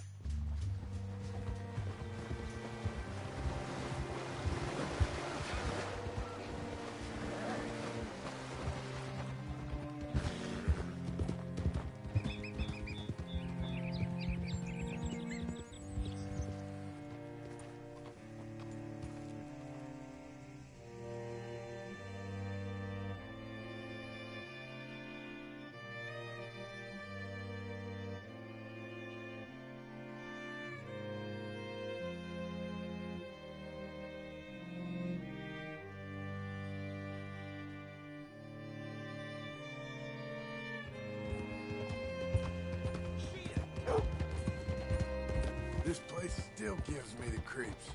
[SPEAKER 1] This place still gives me the creeps.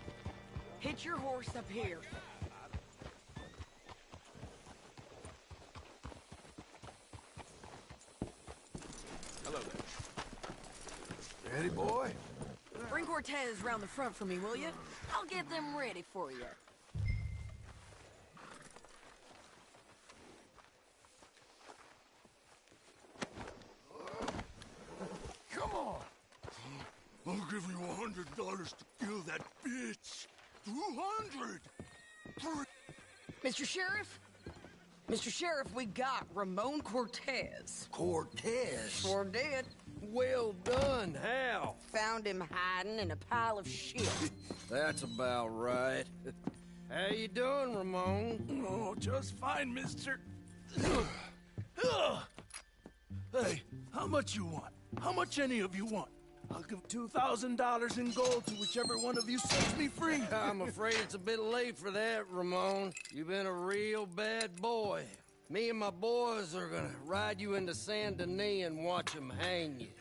[SPEAKER 4] Hitch your horse up here.
[SPEAKER 18] Hello there.
[SPEAKER 1] Ready, boy?
[SPEAKER 4] Bring Cortez round the front for me, will you? I'll get them ready for you.
[SPEAKER 1] Come on.
[SPEAKER 18] I'll give you $100 to kill that bitch. 200.
[SPEAKER 4] Mr. Sheriff? Mr. Sheriff, we got Ramon Cortez.
[SPEAKER 19] Cortez?
[SPEAKER 4] Sure did.
[SPEAKER 19] Well done. How?
[SPEAKER 4] Found him hiding in a pile of shit.
[SPEAKER 19] That's about right. How you doing, Ramon?
[SPEAKER 18] Oh, just fine, mister. Hey, how much you want? How much any of you want? I'll give $2,000 in gold to whichever one of you sets me free.
[SPEAKER 19] I'm afraid it's a bit late for that, Ramon. You've been a real bad boy. Me and my boys are gonna ride you into Saint Denis and watch them hang you.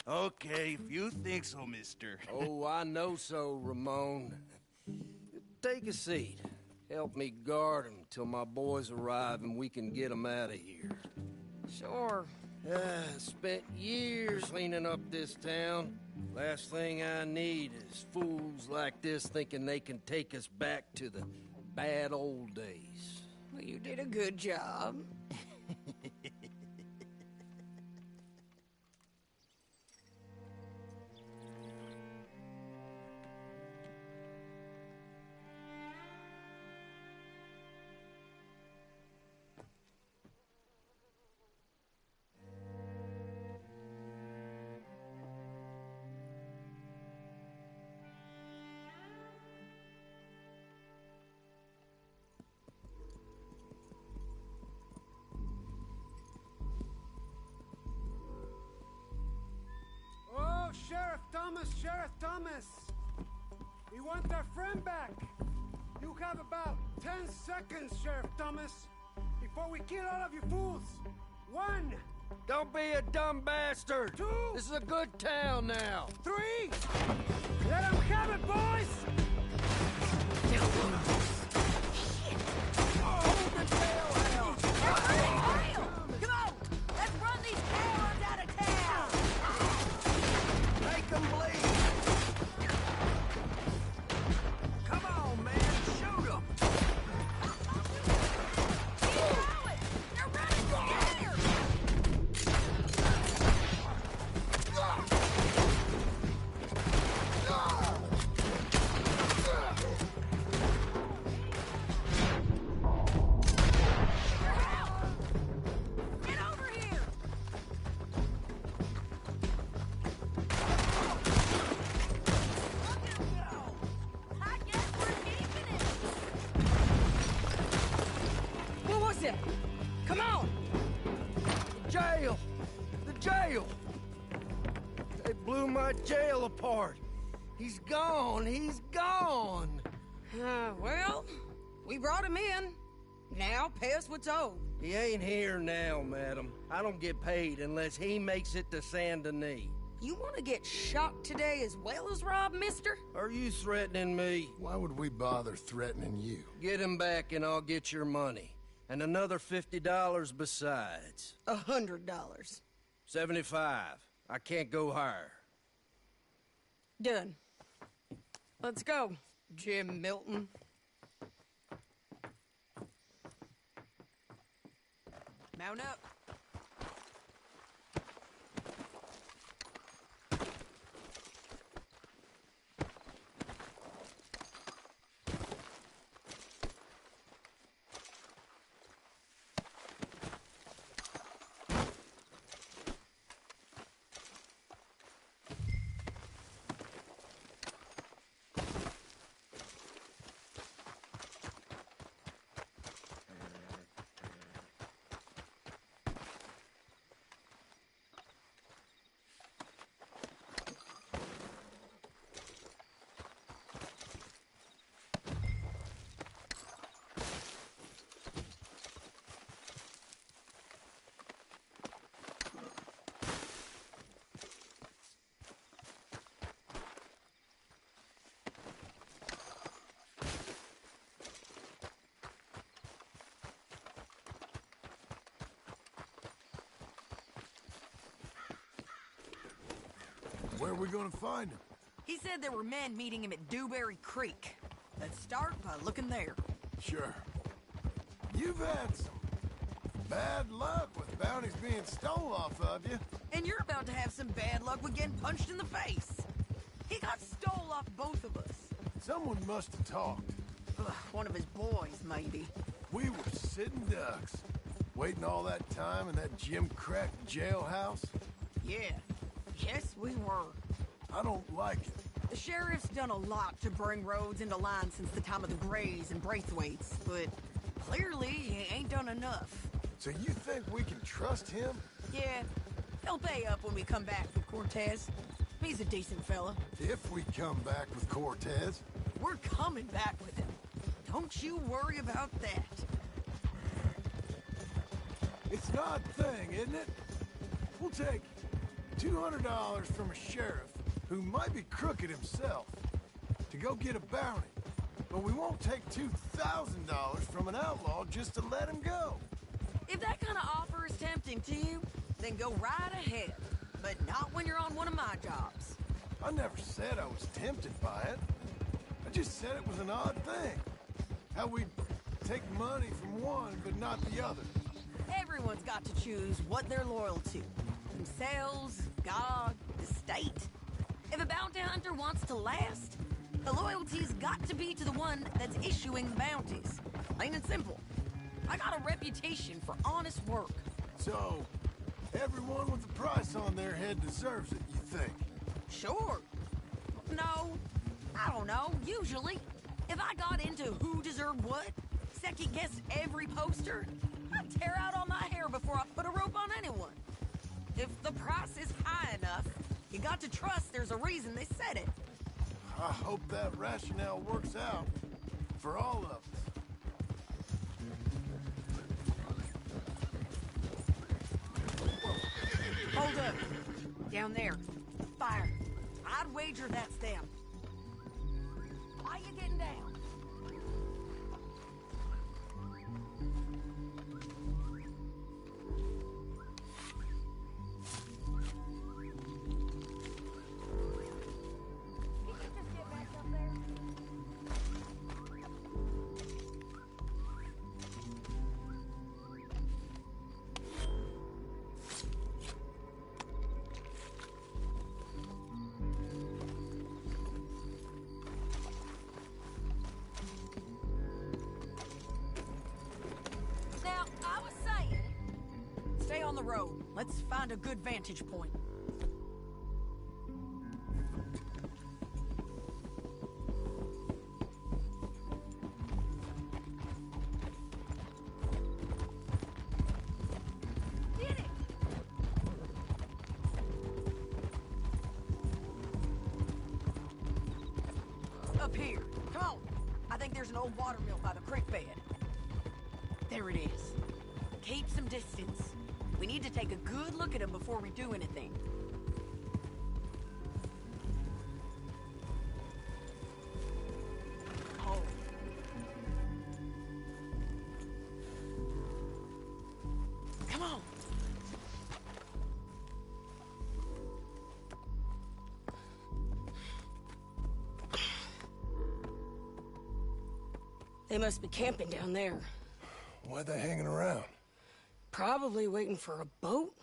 [SPEAKER 18] Okay, if you think so, mister.
[SPEAKER 19] Oh, I know so, Ramon. Take a seat. Help me guard them till my boys arrive and we can get them out of here.
[SPEAKER 4] Sure.
[SPEAKER 19] Spent years cleaning up this town. Last thing I need is fools like this thinking they can take us back to the bad old days.
[SPEAKER 4] Well, you did a good job.
[SPEAKER 20] Oh, Sheriff Thomas! We want our friend back! You have about 10 seconds, Sheriff Thomas, before we kill all of you fools! 1,
[SPEAKER 19] Don't be a dumb bastard! 2! This is a good town now!
[SPEAKER 20] 3! Let him have it, boys!
[SPEAKER 19] Hold the jailhouse!
[SPEAKER 4] Come on! Let's run these cowards out of town!
[SPEAKER 19] Make them bleed! Come on, man! Shoot them!
[SPEAKER 4] Keep going! They're running scared! Get over here! Look him go! I guess we're keeping it! What was it? Come on!
[SPEAKER 19] Jail! The jail! They blew my jail apart! He's gone! He's gone!
[SPEAKER 4] Well, we brought him in. Now pay us what's owed.
[SPEAKER 19] He ain't here now, madam. I don't get paid unless he makes it to Saint Denis.
[SPEAKER 4] You want to get shot today as well as rob, mister?
[SPEAKER 19] Are you threatening me?
[SPEAKER 1] Why would we bother threatening you?
[SPEAKER 19] Get him back and I'll get your money. And another $50 besides.
[SPEAKER 4] $100.
[SPEAKER 19] 75. I can't go higher.
[SPEAKER 4] Done. Let's go, Jim Milton. Mount up.
[SPEAKER 1] Where are we gonna find him?
[SPEAKER 4] He said there were men meeting him at Dewberry Creek. Let's start by looking there.
[SPEAKER 1] Sure. You've had some bad luck with bounties being stole off of you.
[SPEAKER 4] And you're about to have some bad luck with getting punched in the face. He got stole off both of us.
[SPEAKER 1] Someone must have talked.
[SPEAKER 4] One of his boys, maybe.
[SPEAKER 1] We were sitting ducks, waiting all that time in that Jim Crack jailhouse.
[SPEAKER 4] Yeah. Yes, we were.
[SPEAKER 1] I don't like it.
[SPEAKER 4] The sheriff's done a lot to bring roads into line since the time of the Grays and Braithwaites, but clearly he ain't done enough.
[SPEAKER 1] So you think we can trust him?
[SPEAKER 4] Yeah, he'll pay up when we come back with Cortez. He's a decent fella.
[SPEAKER 1] If we come back with Cortez.
[SPEAKER 4] We're coming back with him. Don't you worry about that.
[SPEAKER 1] It's an odd thing, isn't it? We'll take $200 from a sheriff who might be crooked himself to go get a bounty, but we won't take $2,000 from an outlaw just to let him go.
[SPEAKER 4] If that kind of offer is tempting to you, then go right ahead. But not when you're on one of my jobs.
[SPEAKER 1] I never said I was tempted by it. I just said it was an odd thing. How we take money from one but not the other.
[SPEAKER 4] Everyone's got to choose what they're loyal to. Themselves, God, the state. If a bounty hunter wants to last, the loyalty's got to be to the one that's issuing the bounties. Plain and simple. I got a reputation for honest work.
[SPEAKER 1] So, everyone with a price on their head deserves it, you think?
[SPEAKER 4] Sure. No, I don't know, usually. If I got into who deserved what, second-guessed every poster, I'd tear out all my hair before I put a rope on anyone. If the price is high enough, you got to trust there's a reason they said it.
[SPEAKER 1] I hope that rationale works out for all of us.
[SPEAKER 4] Hold up. Down there. Fire. I'd wager that's them. Why you getting down? Now, I was saying, stay on the road. Let's find a good vantage point. Get it! Up here. Come on. I think there's an old water mill by the creek bed. There it is. Keep some distance. We need to take a good look at him before we do anything. Oh. Come on. They must be camping down there.
[SPEAKER 1] Why they hanging around?
[SPEAKER 4] Probably waiting for a boat.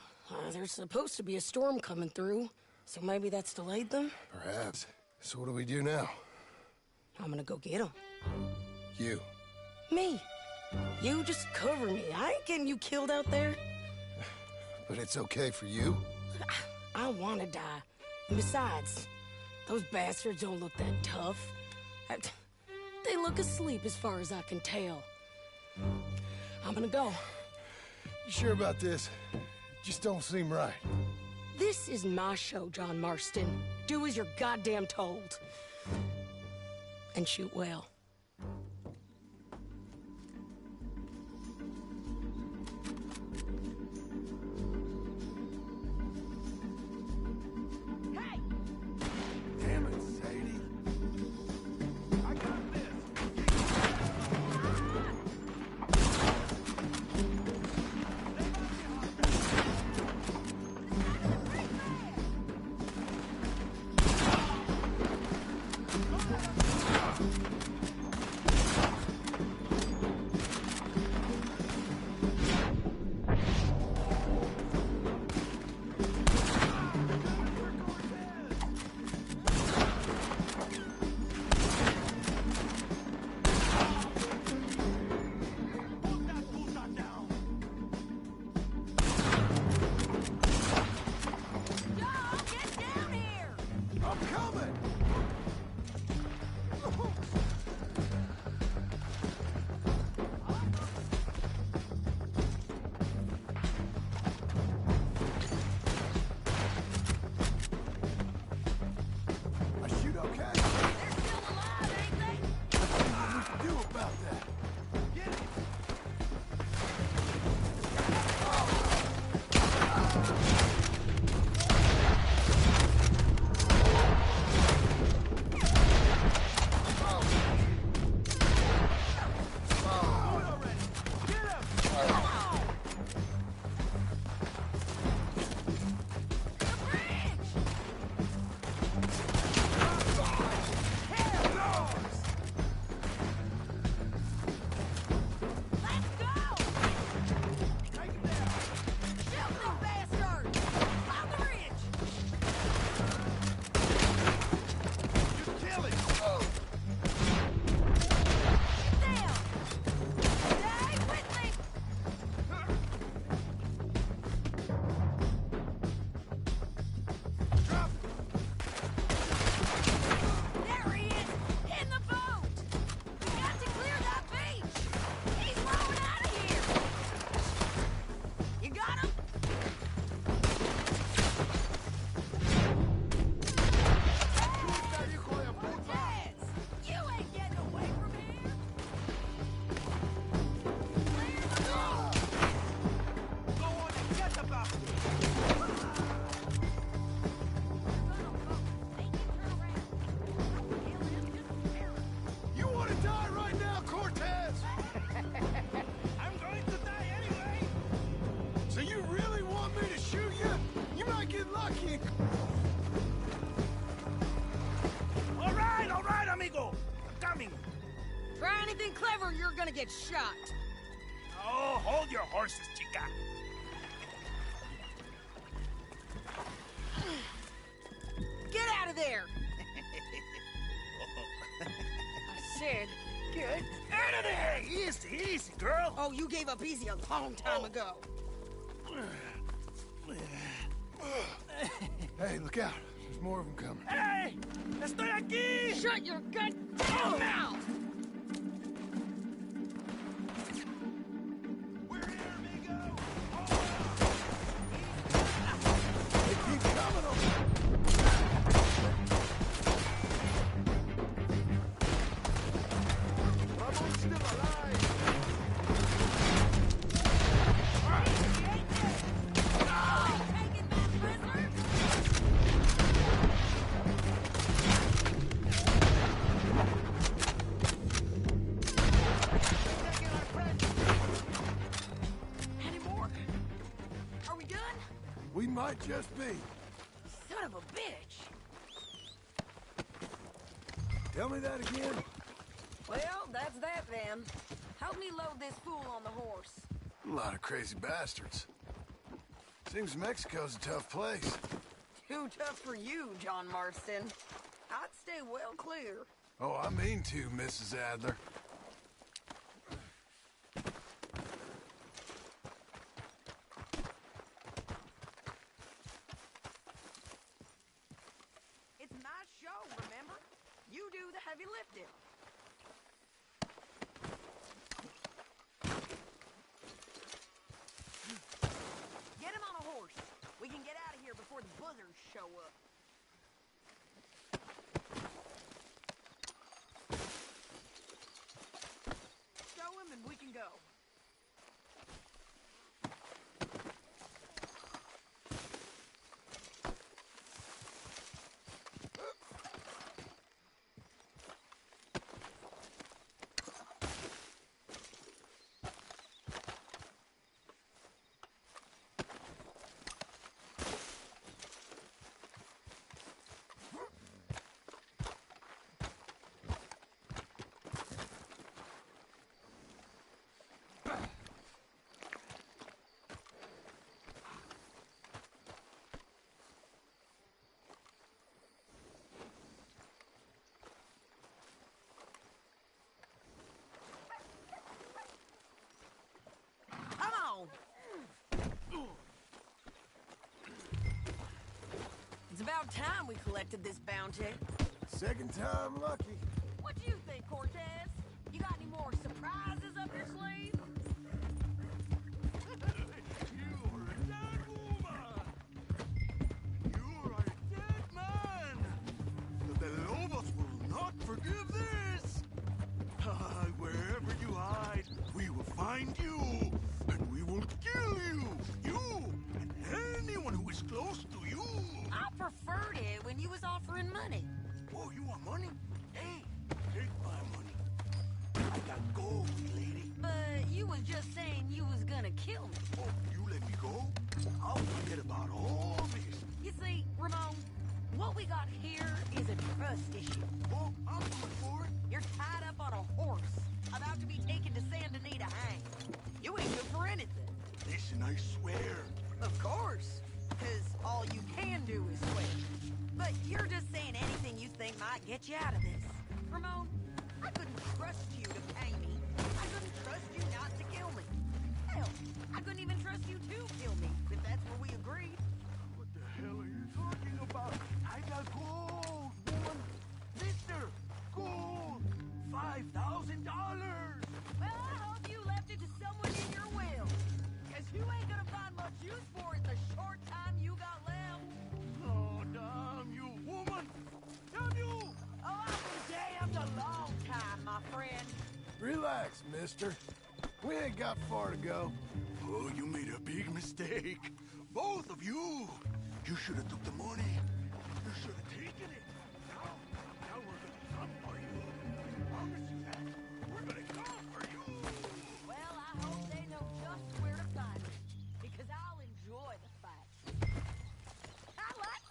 [SPEAKER 4] There's supposed to be a storm coming through, so maybe that's delayed them?
[SPEAKER 1] Perhaps. So what do we do now?
[SPEAKER 4] I'm gonna go get them.
[SPEAKER 1] You.
[SPEAKER 4] Me. You just cover me. I ain't getting you killed out there.
[SPEAKER 1] But it's okay for you?
[SPEAKER 4] I want to die. And besides, those bastards don't look that tough. They look asleep as far as I can tell. I'm gonna go.
[SPEAKER 1] You sure about this? Just don't seem right.
[SPEAKER 4] This is my show, John Marston. Do as you're goddamn told. And shoot well. Hey!
[SPEAKER 1] Damn it, Sadie. I got this. me?
[SPEAKER 11] All right, amigo. I'm coming.
[SPEAKER 4] Try anything clever, you're gonna get shot.
[SPEAKER 11] Oh, hold your horses, chica.
[SPEAKER 4] Get out of there! I said, get
[SPEAKER 11] Out of there! Easy, easy, girl.
[SPEAKER 4] Oh, you gave up easy a long time ago.
[SPEAKER 1] Hey, look out. There's more of them coming.
[SPEAKER 11] Hey! Estoy aquí!
[SPEAKER 4] Shut your goddamn mouth!
[SPEAKER 1] They keep coming on. Ramon's still alive.
[SPEAKER 4] Any more? Are we done?
[SPEAKER 1] We might just be.
[SPEAKER 4] Son of a bitch!
[SPEAKER 1] Tell me that again.
[SPEAKER 4] Well, that's that then. Help me load this fool on the horse.
[SPEAKER 1] A lot of crazy bastards. Seems Mexico's a tough place.
[SPEAKER 4] Too tough for you, John Marston. I'd stay well clear.
[SPEAKER 1] Oh, I mean to, Mrs. Adler.
[SPEAKER 4] It's my show, remember? You do the heavy lifting. Get him on a horse. We can get out of here before the buzzers show up. Show him and we can go. Come on! It's about time we collected this bounty.
[SPEAKER 1] Second time lucky.
[SPEAKER 4] What do you think, Cortez? You got any more surprises up your sleeve?
[SPEAKER 18] You're a dead woman! You're a dead man! The Lobos will not forgive this! Wherever you hide, we will find you, and we will kill you! You, and anyone who is close to you!
[SPEAKER 4] I preferred it when you was offering money.
[SPEAKER 18] Oh, you want money? Hey, take my money. I got gold, lady.
[SPEAKER 4] But you was just saying you was gonna kill me.
[SPEAKER 18] Oh, you let me go? I'll forget about all this.
[SPEAKER 4] You see, Ramon, what we got here is a trust issue.
[SPEAKER 18] Oh, I'm good for it.
[SPEAKER 4] You're tied up on a horse, about to be taken to San Denis to hang. You ain't good for anything.
[SPEAKER 18] Listen, I swear.
[SPEAKER 4] Of course, because all you can do is swear. But you're just saying anything you think might get you out of this. Ramon, I couldn't trust you to pay me. I couldn't trust you not to kill me. Hell, I couldn't even trust you to kill me, if that's what we agreed.
[SPEAKER 18] What the hell are you talking about? I got gold, woman. Mister, gold. $5,000.
[SPEAKER 4] Well, I hope you left it to someone in your will. Because you ain't gonna find much use for it the short time you got left.
[SPEAKER 18] Oh, damn you, woman. Damn you.
[SPEAKER 4] Oh, I've been damned a long time, my friend.
[SPEAKER 1] Relax, mister. We ain't got far to go.
[SPEAKER 18] Oh, you made a big mistake. Both of you. You should have took the money. You should have taken it. Now we're gonna come for you. Promise you that. We're gonna come for you.
[SPEAKER 4] Well, I hope they know just where to find me. Because I'll enjoy the fight. I like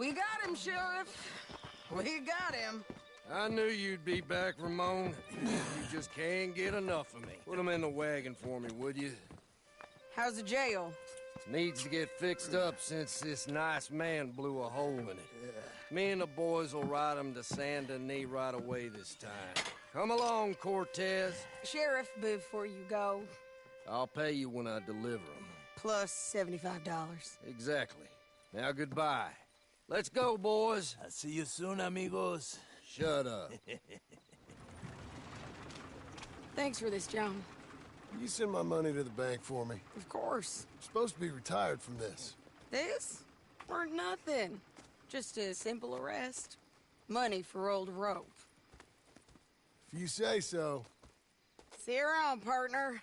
[SPEAKER 4] We got him, Sheriff. We got him.
[SPEAKER 19] I knew you'd be back, Ramon. You just can't get enough of me. Put him in the wagon for me, would you?
[SPEAKER 4] How's the jail?
[SPEAKER 19] Needs to get fixed up since this nice man blew a hole in it. Me and the boys will ride him to Saint Denis right away this time. Come along, Cortez.
[SPEAKER 4] Sheriff, before you go.
[SPEAKER 19] I'll pay you when I deliver him.
[SPEAKER 4] Plus $75.
[SPEAKER 19] Exactly. Now goodbye. Let's go, boys.
[SPEAKER 8] I'll see you soon, amigos.
[SPEAKER 19] Shut up.
[SPEAKER 4] Thanks for this, John.
[SPEAKER 1] You send my money to the bank for me.
[SPEAKER 4] Of course.
[SPEAKER 1] I'm supposed to be retired from this.
[SPEAKER 4] This? Weren't nothing. Just a simple arrest. Money for old rope.
[SPEAKER 1] If you say so.
[SPEAKER 4] See you around, partner.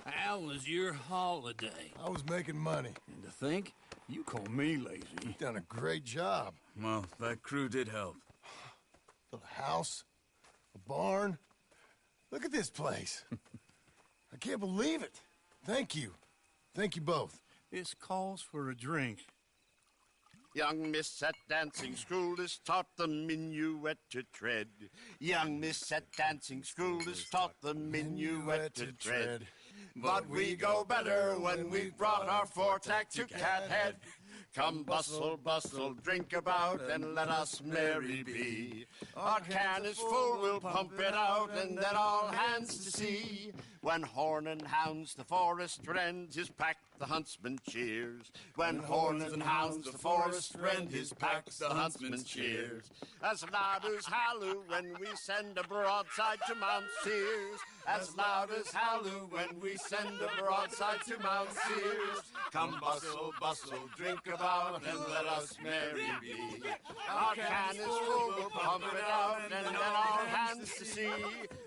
[SPEAKER 3] How was your holiday?
[SPEAKER 1] I was making money.
[SPEAKER 3] And to think, you call me lazy.
[SPEAKER 1] You've done a great job.
[SPEAKER 9] Well, that crew did help.
[SPEAKER 1] Built a house, a barn. Look at this place. I can't believe it. Thank you. Thank you both.
[SPEAKER 3] This calls for a drink.
[SPEAKER 11] Young miss at dancing school is taught the minuet to tread. Young miss at dancing school is taught the minuet to tread. But we go better when we've brought our four-tack to Cathead. Come bustle, bustle, drink about, and let us merry be. Our can is full, we'll pump it out, and then all hands to sea. When horn and hounds the forest rend, his pack the huntsman cheers. When horns and hounds the forest rend, his pack the huntsman cheers. As loud as halloo when we send a broadside to Mount Sears. As loud as halloo when we send a broadside to Mount Sears. Come bustle, bustle, drink about, and let us merry be. Our can is full, we'll pump it out, and then all hands to sea.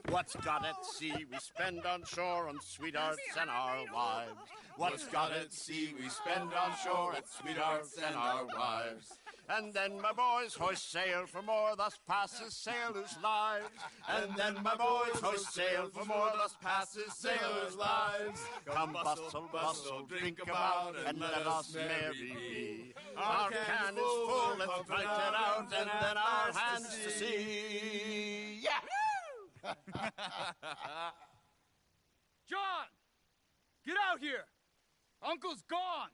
[SPEAKER 11] What's got at sea we spend on shore on sweethearts and our wives. What's got at sea we spend on shore at sweethearts and our wives. And then my boys hoist sail for more, thus passes sailors' lives. And then my boys hoist sail for more, thus passes sailors' lives. Come bustle, bustle, drink about, and let us merry be. Our can is full, let's drink it out, and then our hands to sea. Yeah!
[SPEAKER 13] John! Get out here! Uncle's gone!